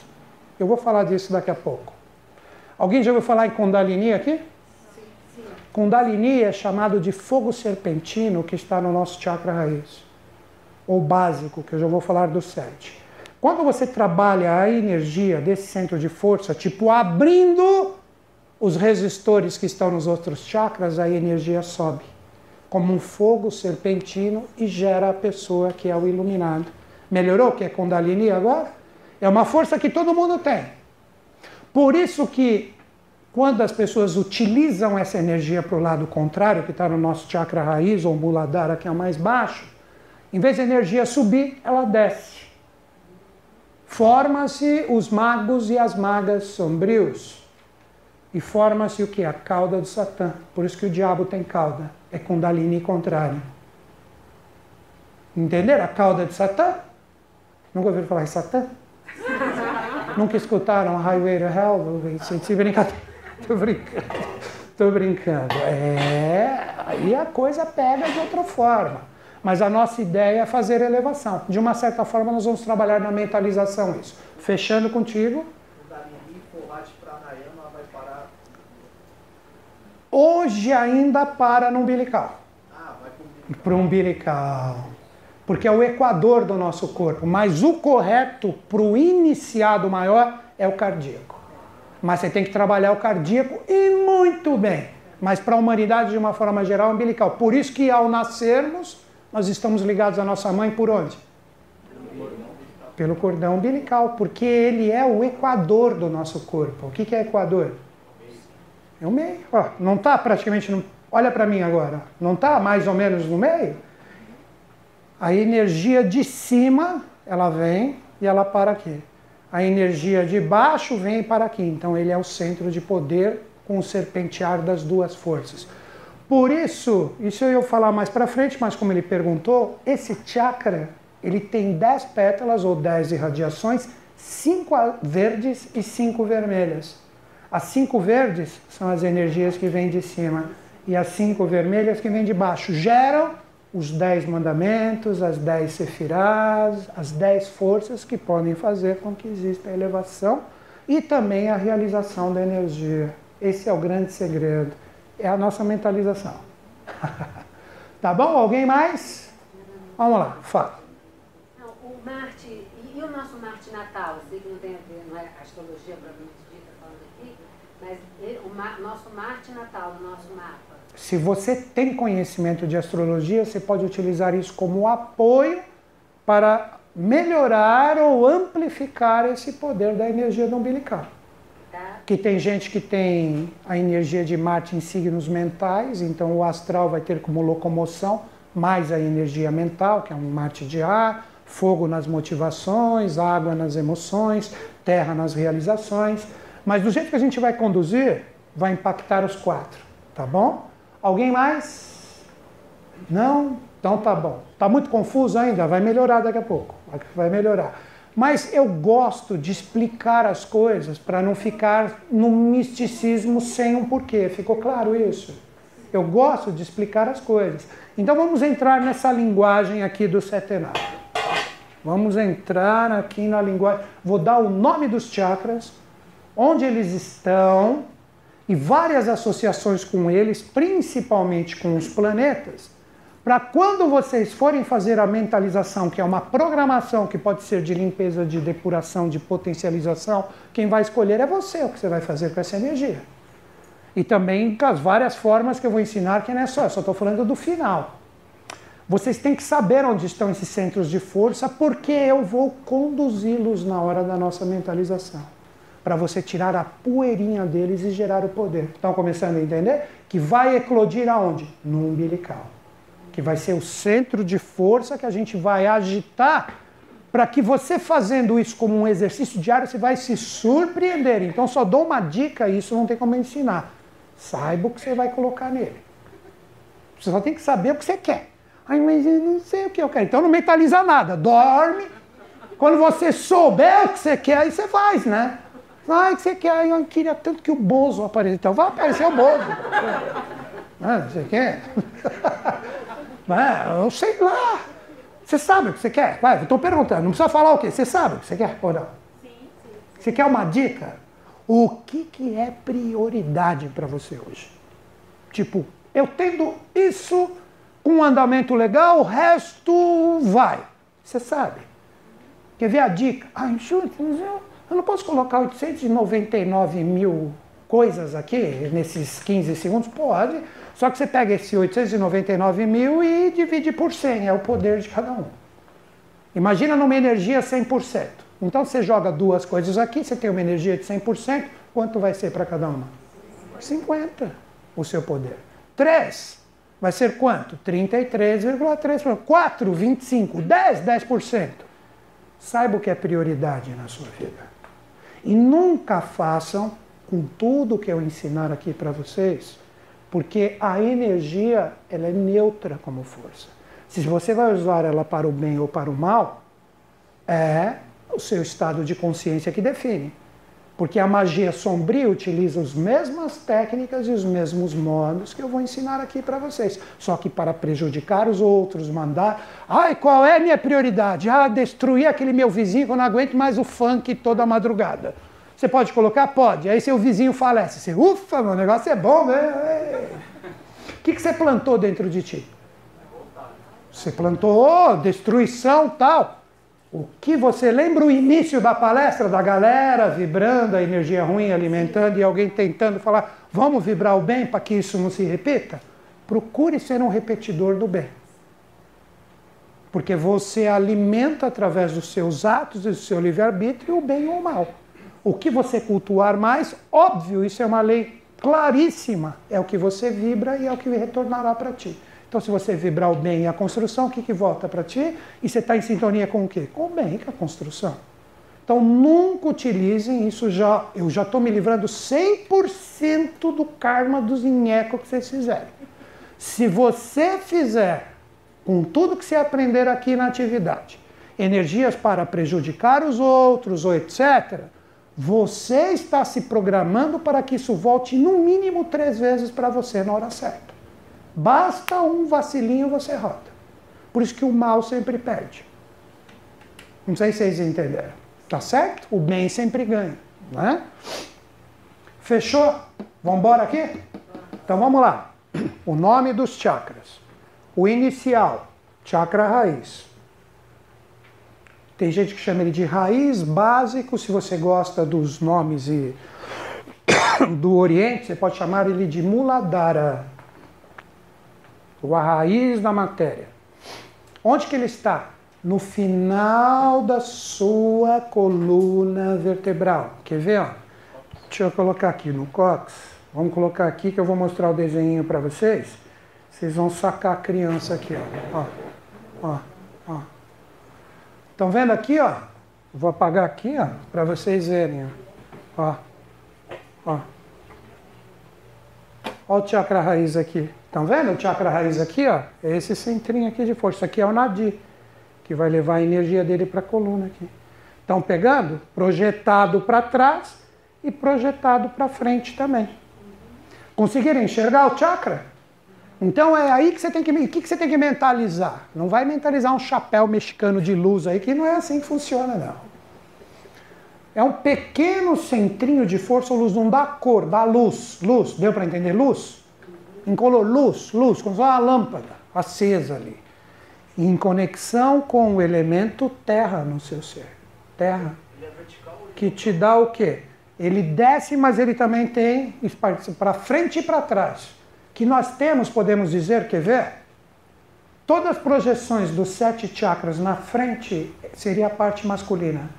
Eu vou falar disso daqui a pouco. Alguém já ouviu falar em Kundalini aqui? Sim. Kundalini é chamado de fogo serpentino que está no nosso chakra raiz. Ou básico, que eu já vou falar do 7. Quando você trabalha a energia desse centro de força, tipo abrindo os resistores que estão nos outros chakras, a energia sobe, como um fogo serpentino e gera a pessoa que é o iluminado. Melhorou o que é Kundalini agora? É uma força que todo mundo tem. Por isso que quando as pessoas utilizam essa energia para o lado contrário, que está no nosso chakra raiz, ou Muladhara, que é o mais baixo, em vez da energia subir, ela desce. Forma-se os magos e as magas sombrios. E forma-se o que? A cauda de Satã. Por isso que o diabo tem cauda. É Kundalini contrário. Entenderam a cauda de Satã? Nunca ouviram falar em Satã? Nunca escutaram Highway to Hell? Tô brincando. Aí a coisa pega de outra forma. Mas a nossa ideia é fazer elevação. De uma certa forma, nós vamos trabalhar na mentalização isso. Fechando contigo. Hoje ainda para no umbilical. Para o umbilical. Porque é o equador do nosso corpo. Mas o correto para o iniciado maior é o cardíaco. Mas você tem que trabalhar o cardíaco e muito bem. Mas para a humanidade, de uma forma geral, é o umbilical. Por isso que ao nascermos, nós estamos ligados à nossa mãe por onde? Pelo cordão umbilical, porque ele é o equador do nosso corpo. O que é equador? É o meio. Ó, não está praticamente no... Olha para mim agora. Não está mais ou menos no meio? A energia de cima, ela vem e ela para aqui. A energia de baixo vem para aqui. Então ele é o centro de poder com o serpentear das duas forças. Por isso eu ia falar mais para frente, mas como ele perguntou, esse chakra, ele tem 10 pétalas ou 10 irradiações, 5 verdes e 5 vermelhas. As 5 verdes são as energias que vêm de cima e as 5 vermelhas que vêm de baixo. Geram os 10 mandamentos, as 10 sefirás, as 10 forças que podem fazer com que exista a elevação e também a realização da energia. Esse é o grande segredo. É a nossa mentalização. Tá bom? Alguém mais? Vamos lá, fala. Não, o Marte, e o nosso Marte natal? Eu sei que não tem a ver, não é astrologia propriamente dita falando aqui, mas nosso Marte natal, o nosso mapa. Se você tem conhecimento de astrologia, você pode utilizar isso como apoio para melhorar ou amplificar esse poder da energia do umbilical. Que tem gente que tem a energia de Marte em signos mentais, então o astral vai ter como locomoção mais a energia mental, que é um Marte de ar, fogo nas motivações, água nas emoções, terra nas realizações. Mas do jeito que a gente vai conduzir, vai impactar os 4, tá bom? Alguém mais? Não? Então tá bom. Tá muito confuso ainda? Vai melhorar daqui a pouco. Vai melhorar. Mas eu gosto de explicar as coisas para não ficar num misticismo sem um porquê. Ficou claro isso? Eu gosto de explicar as coisas. Então vamos entrar nessa linguagem aqui do setenário. Vamos entrar aqui na linguagem. Vou dar o nome dos chakras, onde eles estão e várias associações com eles, principalmente com os planetas, para quando vocês forem fazer a mentalização, que é uma programação que pode ser de limpeza, de depuração, de potencialização, quem vai escolher é você, o que você vai fazer com essa energia. E também com as várias formas que eu vou ensinar, que não é só, eu só estou falando do final. Vocês têm que saber onde estão esses centros de força, porque eu vou conduzi-los na hora da nossa mentalização. Para você tirar a poeirinha deles e gerar o poder. Estão começando a entender? Que vai eclodir aonde? No umbilical. Que vai ser o centro de força que a gente vai agitar para que você fazendo isso como um exercício diário, você vai se surpreender. Então só dou uma dica, isso não tem como ensinar. Saiba o que você vai colocar nele. Você só tem que saber o que você quer. Ai, mas eu não sei o que eu quero. Então não mentaliza nada, dorme. Quando você souber o que você quer, aí você faz, né? Ah, o que você quer? Eu queria tanto que o Bozo aparecesse. Então vai aparecer o Bozo. Ah, você quer? Eu sei lá. Você sabe o que você quer? Vai, eu estou perguntando. Não precisa falar o quê? Você sabe o que você quer ou não? Sim. Você quer uma dica? O que é prioridade para você hoje? Tipo, eu tendo isso com um andamento legal, o resto vai. Você sabe. Quer ver a dica? Ai, eu não posso colocar 899 mil coisas aqui nesses 15 segundos? Pode. Só que você pega esse 899 mil e divide por 100, é o poder de cada um. Imagina numa energia 100%. Então você joga duas coisas aqui, você tem uma energia de 100%, quanto vai ser para cada uma? 50, o seu poder. 3, vai ser quanto? 33,3%. 4, 25, 10, 10%. Saiba o que é prioridade na sua vida. E nunca façam com tudo que eu ensinar aqui para vocês, porque a energia, ela é neutra como força. Se você vai usar ela para o bem ou para o mal, é o seu estado de consciência que define. Porque a magia sombria utiliza as mesmas técnicas e os mesmos modos que eu vou ensinar aqui para vocês. Só que para prejudicar os outros, mandar... Ai, qual é a minha prioridade? Ah, destruir aquele meu vizinho que eu não aguento mais o funk toda madrugada. Você pode colocar? Pode. Aí seu vizinho falece. Você, ufa, meu negócio é bom, né? O que você plantou dentro de ti? Você plantou destruição, tal. O que você lembra o início da palestra da galera vibrando a energia ruim, alimentando e alguém tentando falar, vamos vibrar o bem para que isso não se repita? Procure ser um repetidor do bem. Porque você alimenta através dos seus atos e do seu livre-arbítrio o bem ou o mal. O que você cultuar mais, óbvio, isso é uma lei claríssima. É o que você vibra e é o que retornará para ti. Então, se você vibrar o bem e a construção, o que volta para ti? E você está em sintonia com o quê? Com o bem e com a construção. Então, nunca utilizem isso já. Eu já estou me livrando 100% do karma dos inhecos que vocês fizerem. Se você fizer, com tudo que você aprender aqui na atividade, energias para prejudicar os outros, ou etc., você está se programando para que isso volte no mínimo 3 vezes para você na hora certa. Basta um vacilinho você roda. Por isso que o mal sempre perde. Não sei se vocês entenderam. Tá certo? O bem sempre ganha. Não é? Fechou? Vamos embora aqui? Então vamos lá. O nome dos chakras. O inicial, chakra raiz. Tem gente que chama ele de raiz, básico. Se você gosta dos nomes do Oriente, você pode chamar ele de Muladhara. A raiz da matéria. Onde que ele está? No final da sua coluna vertebral. Quer ver? Ó? Deixa eu colocar aqui no cóccix. Vamos colocar aqui que eu vou mostrar o desenho para vocês. Vocês vão sacar a criança aqui. Ó. Estão vendo aqui? Ó? Vou apagar aqui para vocês verem. Ó. Olha o chakra raiz aqui. Estão vendo o chakra raiz aqui? Ó? É esse centrinho aqui de força. Isso aqui é o nadi, que vai levar a energia dele para a coluna aqui. Estão pegando? Projetado para trás e projetado para frente também. Conseguiram enxergar o chakra? Então é aí que você tem que... O que você tem que mentalizar? Não vai mentalizar um chapéu mexicano de luz aí, que não é assim que funciona, não. É um pequeno centrinho de força ou luz, não dá cor, dá luz. Luz, deu para entender? Luz? Incolor, luz, como se fosse uma lâmpada acesa ali. Em conexão com o elemento terra no seu ser. Terra. Que te dá o quê? Ele desce, mas ele também tem para frente e para trás. Que nós temos, podemos dizer, quer ver? Todas as projeções dos 7 chakras na frente seria a parte masculina.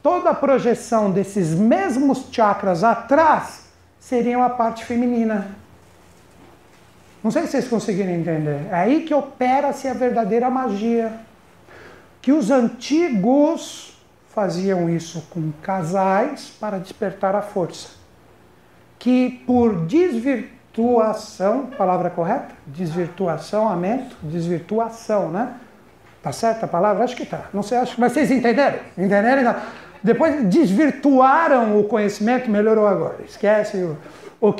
Toda a projeção desses mesmos chakras atrás seriam a parte feminina. Não sei se vocês conseguiram entender. É aí que opera-se a verdadeira magia. Que os antigos faziam isso com casais para despertar a força. Que por desvirtuação, palavra correta? Desvirtuação, né? Tá certa a palavra? Acho que tá. Não sei, acho, mas vocês entenderam? Entenderam? Depois desvirtuaram o conhecimento, melhorou agora. Esquece o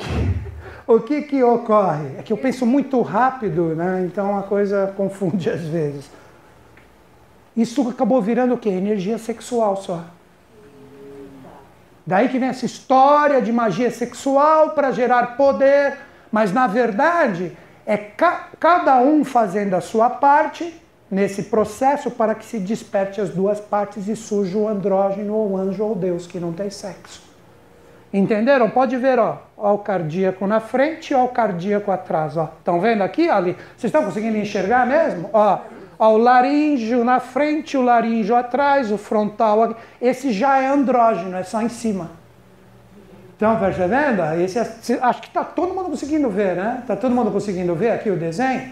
que ocorre? É que eu penso muito rápido, né? Então a coisa confunde às vezes. Isso acabou virando o quê? Energia sexual só. Daí que vem essa história de magia sexual para gerar poder, mas na verdade é cada um fazendo a sua parte nesse processo para que se desperte as duas partes e surja o andrógeno ou anjo ou Deus que não tem sexo. Entenderam? Pode ver, ó o cardíaco na frente e ó o cardíaco atrás, ó. Estão vendo aqui, ali? Vocês estão conseguindo enxergar mesmo? Ó, o laríngeo na frente, o laríngeo atrás, o frontal aqui. Esse já é andrógeno, é só em cima. Estão percebendo? Acho que está todo mundo conseguindo ver, né? Está todo mundo conseguindo ver aqui o desenho?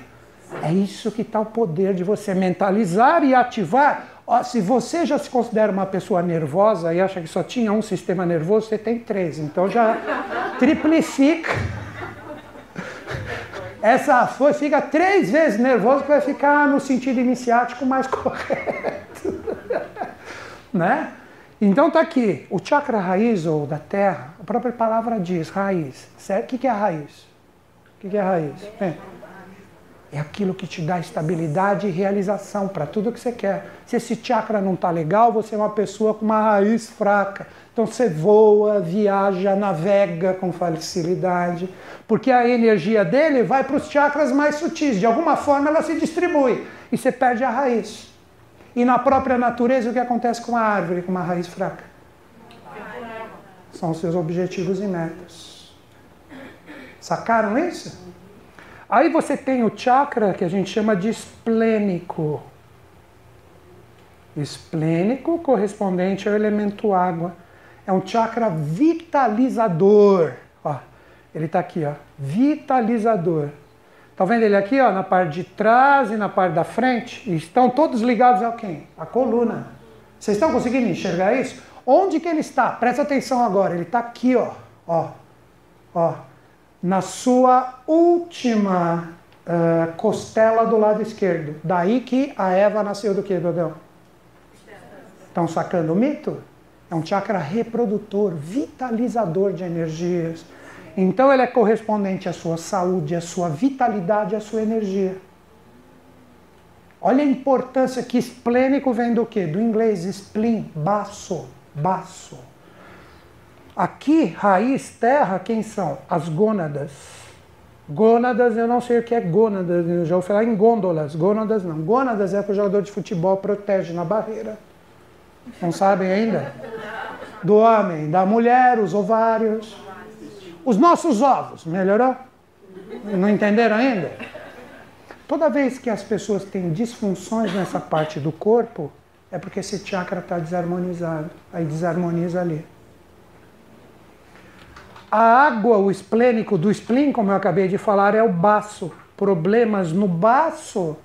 É isso que está o poder de você mentalizar e ativar. Ó, se você já se considera uma pessoa nervosa e acha que só tinha um sistema nervoso, você tem 3. Então já triplifica. Fica 3 vezes nervoso que vai ficar no sentido iniciático mais correto. Né? Então tá aqui. O chakra raiz ou da terra, a própria palavra diz raiz. Certo? O que é a raiz? O que é a raiz? É aquilo que te dá estabilidade e realização para tudo que você quer. Se esse chakra não está legal, você é uma pessoa com uma raiz fraca. Então você voa, viaja, navega com facilidade, porque a energia dele vai para os chakras mais sutis. De alguma forma ela se distribui e você perde a raiz. E na própria natureza o que acontece com a árvore com uma raiz fraca? São os seus objetivos e metas. Sacaram isso? Aí você tem o chakra que a gente chama de esplênico. Esplênico correspondente ao elemento água. É um chakra vitalizador. Ó, Ele está aqui, ó, vitalizador. Está vendo ele aqui, ó, na parte de trás e na parte da frente? E estão todos ligados a quem? A coluna. Vocês estão conseguindo enxergar isso? Onde que ele está? Presta atenção agora. Ele está aqui, ó, na sua última costela do lado esquerdo. Daí que a Eva nasceu do quê, Dodão? Estão sacando o mito? É um chakra reprodutor, vitalizador de energias. Então ele é correspondente à sua saúde, à sua vitalidade, à sua energia. Olha a importância que esplênico vem do quê? Do inglês, spleen, baço. Aqui, raiz, terra, quem são? As gônadas. Gônadas, eu não sei o que é gônadas, eu já vou falar em gôndolas. Gônadas não. Gônadas é que o jogador de futebol protege na barreira. Não sabem ainda? Do homem, da mulher, os ovários. Os nossos ovos, melhorou? Não entenderam ainda? Toda vez que as pessoas têm disfunções nessa parte do corpo, é porque esse chakra está desarmonizado. Aí desarmoniza ali. A água, o esplênico do spleen, como eu acabei de falar, é o baço. Problemas no baço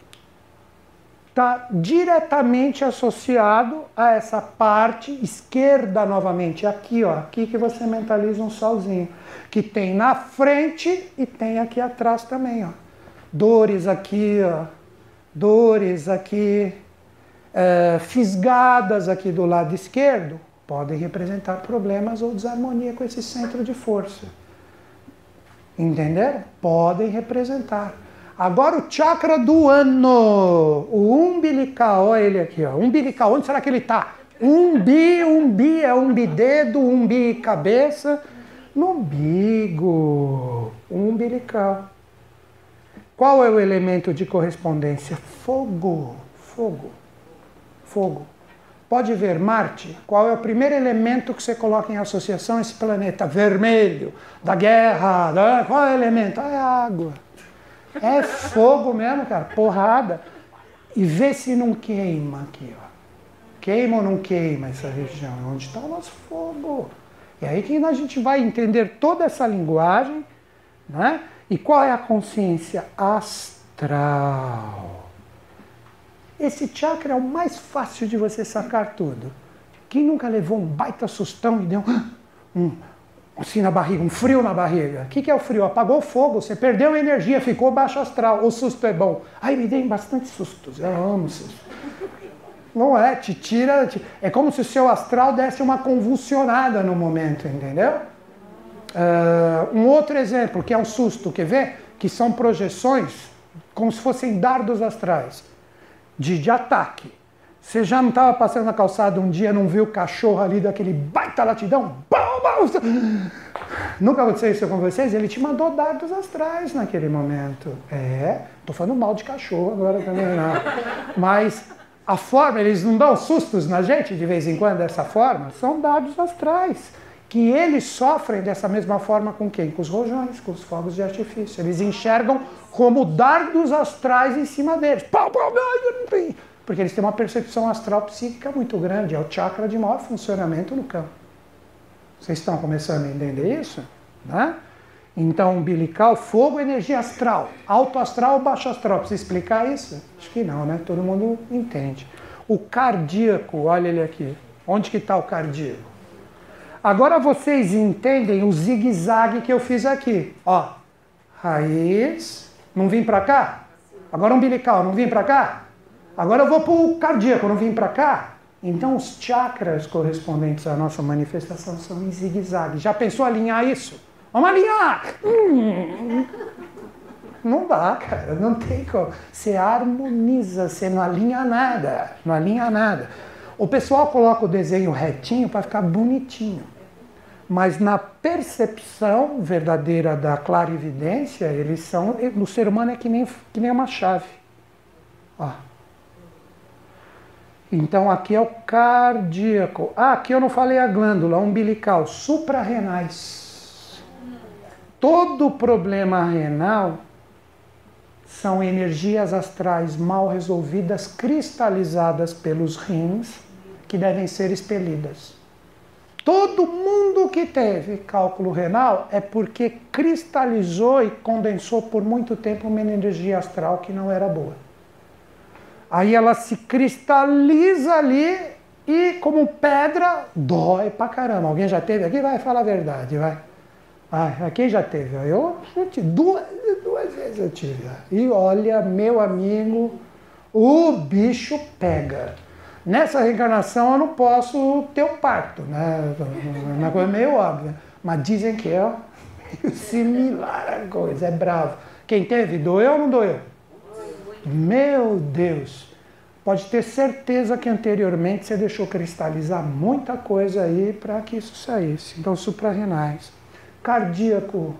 está diretamente associado a essa parte esquerda novamente. Aqui, ó, aqui que você mentaliza um solzinho. Que tem na frente e tem aqui atrás também, ó. Dores aqui, ó. Dores aqui. Fisgadas aqui do lado esquerdo. Podem representar problemas ou desarmonia com esse centro de força. Entenderam? Podem representar. Agora o chakra do ano, o umbilical, olha ele aqui, ó. Umbilical, onde será que ele está? Umbi é umbidedo, umbi cabeça, no umbigo, umbilical. Qual é o elemento de correspondência? Fogo. Pode ver Marte, qual é o primeiro elemento que você coloca em associação a esse planeta vermelho, da guerra, qual é o elemento? É a água. É fogo mesmo, cara, porrada. E vê se não queima aqui, ó. Queima ou não queima essa região? Onde está o nosso fogo? E aí que a gente vai entender toda essa linguagem, né? E qual é a consciência astral? Esse chakra é o mais fácil de você sacar tudo. Quem nunca levou um baita sustão e deu assim na barriga, um frio na barriga? O que é o frio? Apagou o fogo, você perdeu a energia, ficou baixo astral. O susto é bom. Ai, me dei bastante sustos, eu amo susto. Não é, te tira... É como se o seu astral desse uma convulsionada no momento, entendeu? Um outro exemplo, que é um susto, quer ver? Que são projeções, como se fossem dardos astrais, de ataque. Você já não estava passando na calçada um dia, não viu o cachorro ali daquele baita latidão? Nunca aconteceu isso com vocês? Ele te mandou dardos astrais naquele momento. Tô falando mal de cachorro agora também, não. Mas a forma, eles não dão sustos na gente de vez em quando dessa forma? São dardos astrais. Que eles sofrem dessa mesma forma com quem? Com os rojões, com os fogos de artifício. Eles enxergam como dardos astrais em cima deles. Porque eles têm uma percepção astral psíquica muito grande. É o chakra de maior funcionamento no campo. Vocês estão começando a entender isso? Né? Então, umbilical, fogo, energia astral. Alto astral, baixo astral. Precisa explicar isso? Acho que não, né? Todo mundo entende. O cardíaco, olha ele aqui. Onde que está o cardíaco? Agora vocês entendem o zigue-zague que eu fiz aqui. Ó, raiz, não vim para cá? Agora umbilical, não vim para cá? Agora eu vou para o cardíaco, não vim para cá? Então os chakras correspondentes à nossa manifestação são em zigue-zague. Já pensou alinhar isso? Vamos alinhar! Não dá, cara, não tem como. Você harmoniza, você não alinha nada, não alinha nada. O pessoal coloca o desenho retinho para ficar bonitinho. Mas na percepção verdadeira da clarividência, eles são... No ser humano é que nem uma chave. Ó. Então aqui é o cardíaco. Aqui eu não falei a glândula umbilical, suprarrenais. Todo problema renal são energias astrais mal resolvidas, cristalizadas pelos rins, que devem ser expelidas. Todo mundo que teve cálculo renal é porque cristalizou e condensou por muito tempo uma energia astral que não era boa. Aí ela se cristaliza ali e, como pedra, dói pra caramba. Alguém já teve aqui? Vai, fala a verdade, vai. Quem já teve? Eu duas vezes eu tive. E olha, meu amigo, o bicho pega. Nessa reencarnação eu não posso ter o parto, né? É uma coisa meio óbvia. Mas dizem que é meio similar a coisa, é bravo. Quem teve, doeu ou não doeu? Meu Deus! Pode ter certeza que anteriormente você deixou cristalizar muita coisa aí para que isso saísse. Então, suprarrenais. Cardíaco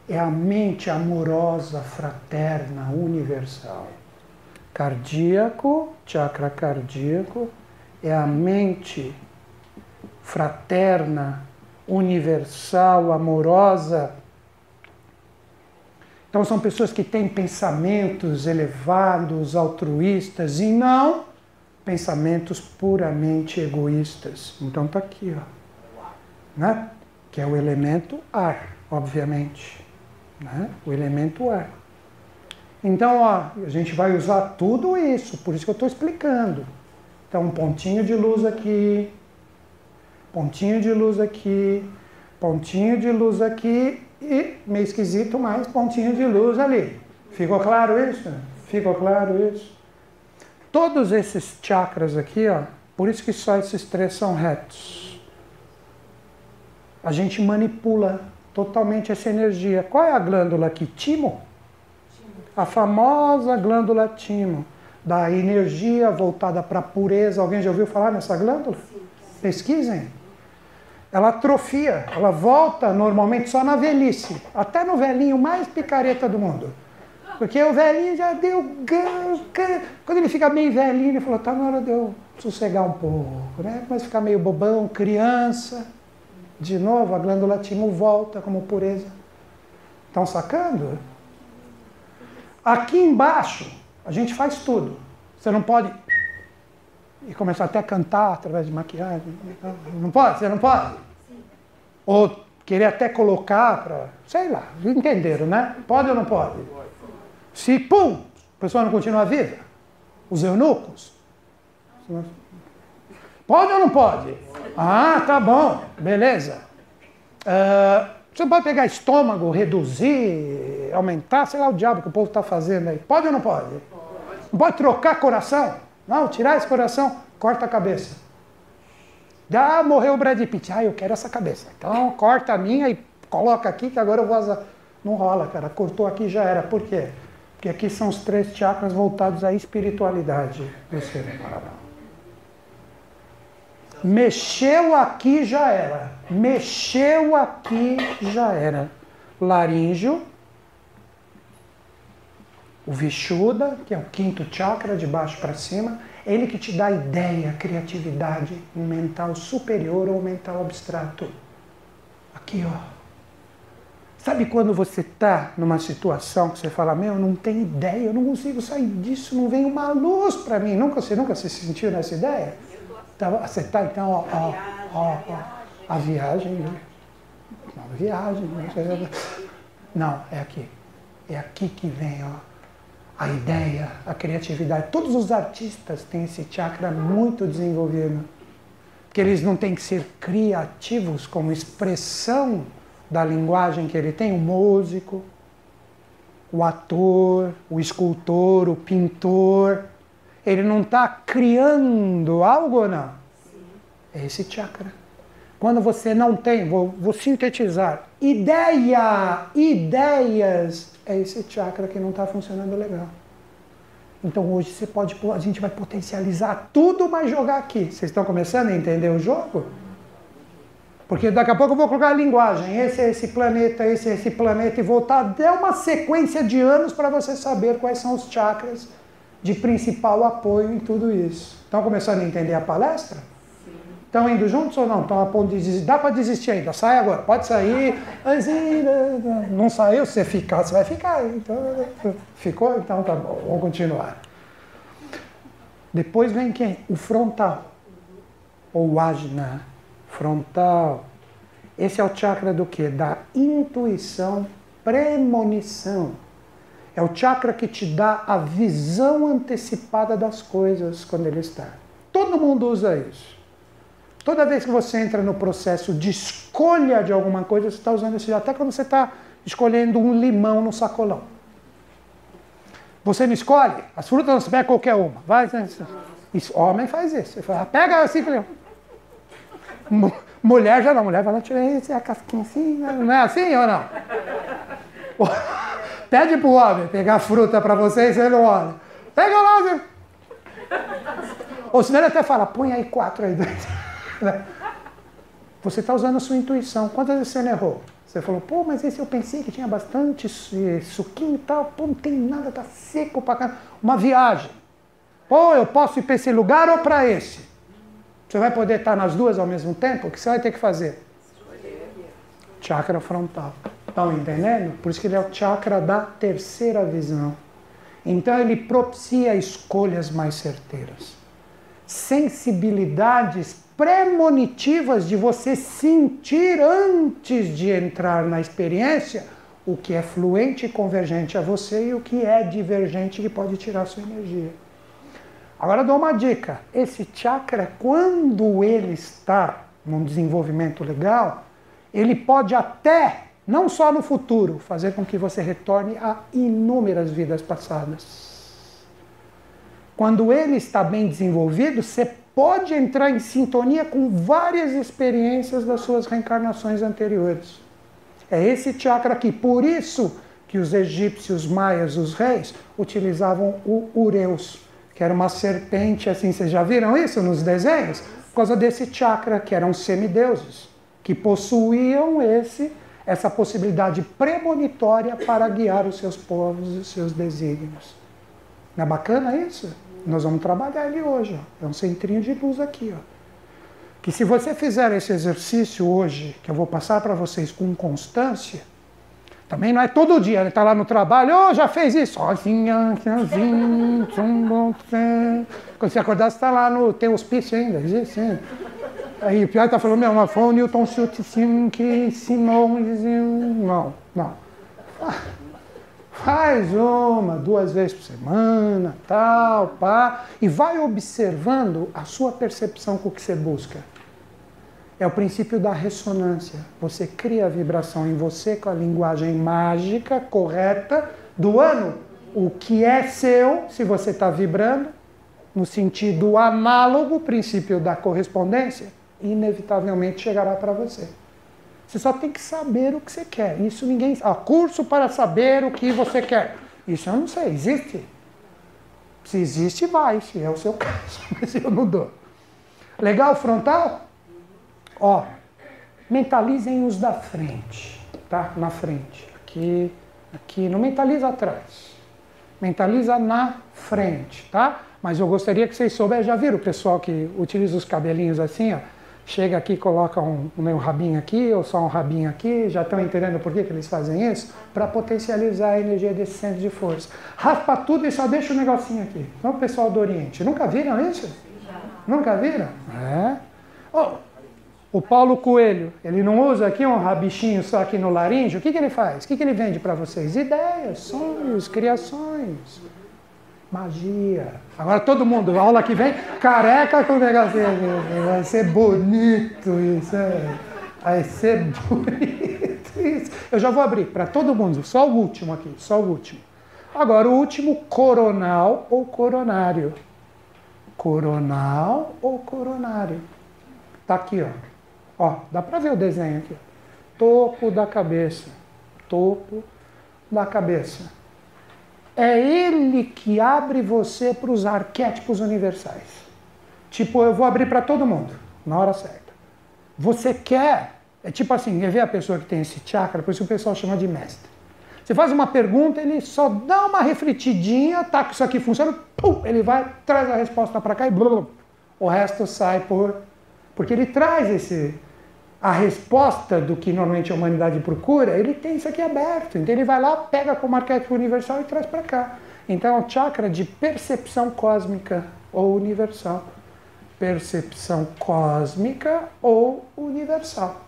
é a mente amorosa, fraterna, universal. Cardíaco, chakra cardíaco, é a mente fraterna, universal, amorosa. Então são pessoas que têm pensamentos elevados, altruístas e não pensamentos puramente egoístas. Então está aqui, ó, né? Que é o elemento ar, obviamente, né? O elemento ar. Então, ó, a gente vai usar tudo isso, por isso que eu estou explicando. Então, um pontinho de luz aqui, pontinho de luz aqui, pontinho de luz aqui e, meio esquisito, mais pontinho de luz ali. Ficou claro isso? Ficou claro isso? Todos esses chakras aqui, ó, por isso que só esses três são retos. A gente manipula totalmente essa energia. Qual é a glândula aqui? Timo? A famosa glândula timo, da energia voltada para a pureza. Alguém já ouviu falar nessa glândula? Pesquisem. Ela atrofia, ela volta normalmente só na velhice, até no velhinho mais picareta do mundo. Porque o velhinho já deu quando ele fica bem velhinho, ele falou, tá na hora de eu sossegar um pouco, né? Começa a ficar meio bobão, criança. De novo, a glândula timo volta como pureza. Estão sacando? Aqui embaixo, a gente faz tudo. Você não pode e começar até a cantar através de maquiagem. Não pode? Você não pode? Ou querer até colocar para... Sei lá, entenderam, né? Pode ou não pode? Se, pum, a pessoa não continua viva? Os eunucos? Pode ou não pode? Ah, tá bom, beleza. Você pode pegar estômago, reduzir, aumentar, sei lá o diabo que o povo está fazendo aí. Pode ou não pode? Não pode trocar coração? Não, tirar esse coração, corta a cabeça. Já morreu o Brad Pitt. Eu quero essa cabeça. Então corta a minha e coloca aqui que agora eu vou... Não rola, cara. Cortou aqui já era. Por quê? Porque aqui são os três chakras voltados à espiritualidade do ser humano. Mexeu aqui, já era. Mexeu aqui, já era. Laríngeo, o Vishuddha, que é o quinto chakra, de baixo para cima, ele que te dá ideia, criatividade, um mental superior ou um mental abstrato. Aqui, ó. Sabe quando você está numa situação que você fala, meu, eu não tenho ideia, eu não consigo sair disso, não vem uma luz para mim. Você nunca se sentiu nessa ideia? Você está, então, a viagem, né? A viagem. Não, é aqui. É aqui que vem, ó, a ideia, a criatividade. Todos os artistas têm esse chakra muito desenvolvido. Porque eles não têm que ser criativos como expressão da linguagem que ele tem. O músico, o ator, o escultor, o pintor... Ele não está criando algo ou não? Sim. É esse chakra. Quando você não tem, vou sintetizar, ideias, é esse chakra que não está funcionando legal. Então hoje a gente vai potencializar tudo, mas jogar aqui. Vocês estão começando a entender o jogo? Porque daqui a pouco eu vou colocar a linguagem, esse é esse planeta, esse é esse planeta, e voltar até uma sequência de anos para você saber quais são os chakras de principal apoio em tudo isso. Estão começando a entender a palestra? Sim. Estão indo juntos ou não? Estão a ponto de desistir? Dá para desistir ainda, sai agora, pode sair. Não saiu, se você ficar, você vai ficar. Então, ficou? Então tá bom, vamos continuar. Depois vem quem? O frontal, ou o ajna, frontal. Esse é o chakra do quê? Da intuição, premonição. É o chakra que te dá a visão antecipada das coisas quando ele está. Todo mundo usa isso. Toda vez que você entra no processo de escolha de alguma coisa, você está usando isso. Até quando você está escolhendo um limão no sacolão. Você não escolhe? As frutas não se pega qualquer uma. Vai, isso, homem faz isso. Ele fala, pega assim, mulher já não. Mulher vai lá, tira a casquinha assim. Não é assim ou não? Pede pro homem pegar a fruta para você e você não olha. Pega lá. Você... Ou senão ele até fala, põe aí 4 aí dentro. Você está usando a sua intuição. Quantas vezes você não errou? Você falou, pô, mas esse eu pensei que tinha bastante suquinho e tal. Pô, não tem nada, tá seco pra cá. Uma viagem. Pô, eu posso ir para esse lugar ou para esse? Você vai poder estar nas duas ao mesmo tempo? O que você vai ter que fazer? Chakra frontal. Estão entendendo? Por isso que ele é o chakra da terceira visão. Então ele propicia escolhas mais certeiras. Sensibilidades premonitivas de você sentir antes de entrar na experiência o que é fluente e convergente a você e o que é divergente que pode tirar a sua energia. Agora eu dou uma dica. Esse chakra, quando ele está num desenvolvimento legal, ele pode até, não só no futuro, fazer com que você retorne a inúmeras vidas passadas. Quando ele está bem desenvolvido, você pode entrar em sintonia com várias experiências das suas reencarnações anteriores. É esse chakra aqui. Por isso que os egípcios, maias, os reis, utilizavam o ureus, que era uma serpente assim. Vocês já viram isso nos desenhos? Por causa desse chakra, que eram semideuses, que possuíam essa possibilidade premonitória para guiar os seus povos e os seus desígnios. Não é bacana isso? Nós vamos trabalhar ele hoje. Ó. É um centrinho de luz aqui. Ó. Que se você fizer esse exercício hoje, que eu vou passar para vocês com constância, também não é todo dia, ele está lá no trabalho, já fez isso. Quando você acordar, você está lá tem hospício ainda, existe ainda. Aí o pior está falando, mas foi o Newton Schultz que ensinou. Não. Faz 1, 2 vezes por semana, tal, pá, e vai observando a sua percepção com o que você busca. É o princípio da ressonância. Você cria a vibração em você com a linguagem mágica, correta, do ano. O que é seu, se você está vibrando, no sentido análogo, princípio da correspondência, inevitavelmente chegará para você. Você só tem que saber o que você quer. Isso ninguém... curso para saber o que você quer. Isso eu não sei. Existe? Se existe, vai. Se é o seu caso. Mas eu não dou. Legal, frontal? Ó, mentalizem os da frente. Tá? Na frente. Aqui. Não mentaliza atrás. Mentaliza na frente, tá? Mas eu gostaria que vocês soubessem. Já viram o pessoal que utiliza os cabelinhos assim, ó? Chega aqui, coloca um rabinho aqui, ou só um rabinho aqui, já estão entendendo por que eles fazem isso? Para potencializar a energia desse centro de força. Raspa tudo e só deixa o negocinho aqui. Então, o pessoal do Oriente, nunca viram isso? Nunca viram? O Paulo Coelho, ele não usa aqui um rabichinho só aqui no laríngeo? O que ele faz? O que ele vende para vocês? Ideias, sonhos, criações. Magia. Agora todo mundo, a aula que vem, careca com o negocinho aqui. Vai ser bonito isso. Vai ser bonito isso. Eu já vou abrir para todo mundo, só o último aqui, só o último. Agora o último, coronal ou coronário. Coronal ou coronário. Tá aqui, ó. Dá para ver o desenho aqui. Topo da cabeça. Topo da cabeça. É ele que abre você para os arquétipos universais. Tipo, eu vou abrir para todo mundo, na hora certa. Você quer, é tipo assim, quer ver a pessoa que tem esse chakra, por isso o pessoal chama de mestre. Você faz uma pergunta, ele só dá uma refletidinha, tá, que isso aqui funciona, pum, ele vai, traz a resposta para cá e blá, blá, o resto sai porque ele traz a resposta do que normalmente a humanidade procura, ele tem isso aqui aberto. Então ele vai lá, pega como arquétipo universal e traz para cá. Então é um chakra de percepção cósmica ou universal. percepção cósmica ou universal.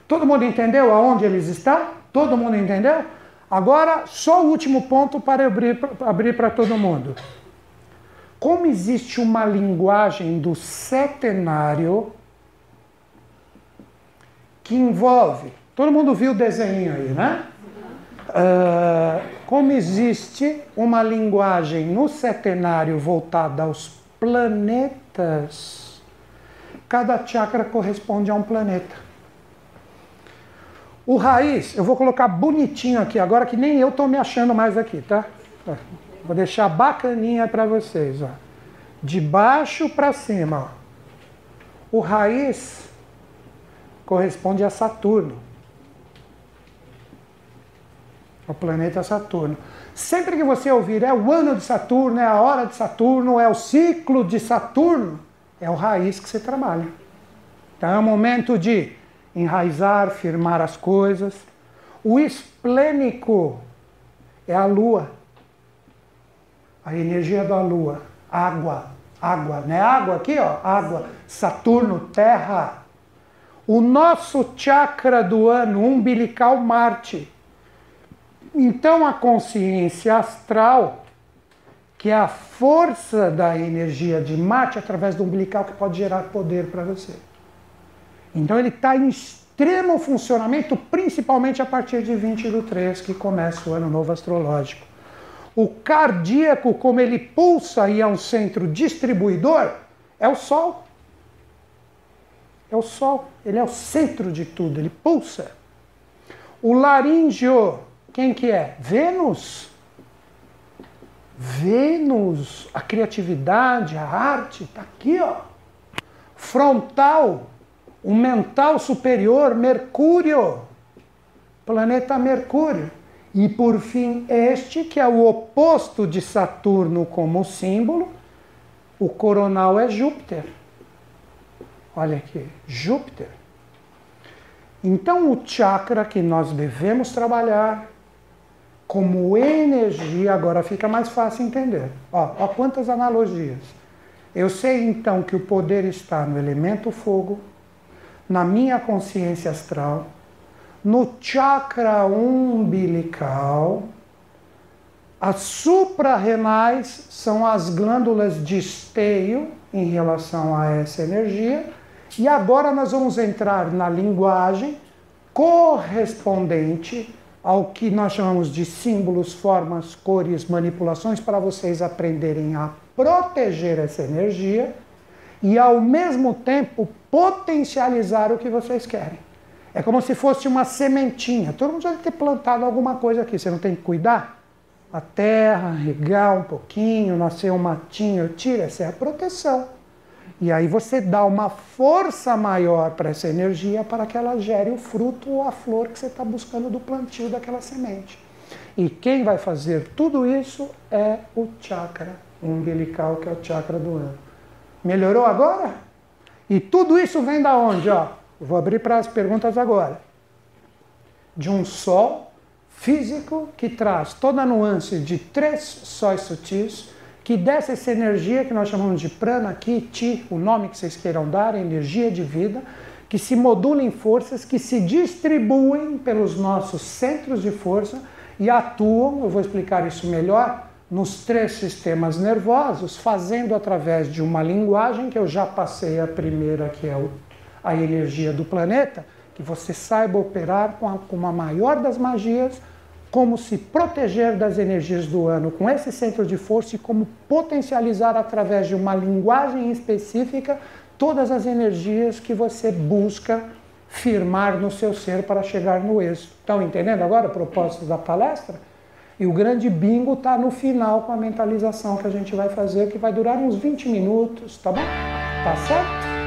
Todo mundo entendeu aonde eles estão? Todo mundo entendeu? Agora, só o último ponto para abrir para todo mundo. Como existe uma linguagem do setenário que envolve... Todo mundo viu o desenho aí, né? Como existe uma linguagem no setenário voltada aos planetas, cada chakra corresponde a um planeta. O raiz, eu vou colocar bonitinho aqui agora, que nem eu estou me achando mais aqui, tá? Vou deixar bacaninha para vocês, ó. De baixo para cima, ó. O raiz corresponde a Saturno. O planeta Saturno. Sempre que você ouvir é o ano de Saturno, é a hora de Saturno, é o ciclo de Saturno, é o raiz que você trabalha. Então é o momento de enraizar, firmar as coisas. O esplênico é a Lua. A energia da Lua. Água. Água. Não é água aqui, ó? Água. Saturno, terra. O nosso chakra do ano umbilical, Marte. Então a consciência astral, que é a força da energia de Marte através do umbilical que pode gerar poder para você. Então ele está em extremo funcionamento, principalmente a partir de 20/3, que começa o ano novo astrológico. O cardíaco, como ele pulsa e é um centro distribuidor, é o Sol. É o Sol, ele é o centro de tudo, ele pulsa. O laríngeo, quem que é? Vênus. Vênus, a criatividade, a arte, está aqui, ó. Frontal, o mental superior, Mercúrio, planeta Mercúrio. E por fim, este, que é o oposto de Saturno como símbolo, o coronal é Júpiter. Olha aqui, Júpiter. Então o chakra que nós devemos trabalhar como energia, agora fica mais fácil entender. Ó quantas analogias. Eu sei então que o poder está no elemento fogo, na minha consciência astral, no chakra umbilical. As suprarrenais são as glândulas de esteio em relação a essa energia. E agora nós vamos entrar na linguagem correspondente ao que nós chamamos de símbolos, formas, cores, manipulações, para vocês aprenderem a proteger essa energia e, ao mesmo tempo, potencializar o que vocês querem. É como se fosse uma sementinha. Todo mundo já deve ter plantado alguma coisa aqui. Você não tem que cuidar? A terra, regar um pouquinho, nascer um matinho, tira. Essa é a proteção. E aí você dá uma força maior para essa energia para que ela gere o fruto ou a flor que você está buscando do plantio daquela semente. E quem vai fazer tudo isso é o chakra umbilical, que é o chakra do ano. Melhorou agora? E tudo isso vem da onde? Ó, vou abrir para as perguntas agora. De um sol físico que traz toda a nuance de 3 sóis sutis, que desce essa energia que nós chamamos de prana, ki, ti, o nome que vocês queiram dar, energia de vida, que se modula em forças, que se distribuem pelos nossos centros de força e atuam, eu vou explicar isso melhor, nos 3 sistemas nervosos, fazendo através de uma linguagem, que eu já passei a primeira, que é a energia do planeta, que você saiba operar com a maior das magias, como se proteger das energias do ano com esse centro de força e como potencializar através de uma linguagem específica todas as energias que você busca firmar no seu ser para chegar no êxito. Estão entendendo agora o propósito da palestra? E o grande bingo está no final com a mentalização que a gente vai fazer, que vai durar uns 20 minutos, tá bom? Tá certo?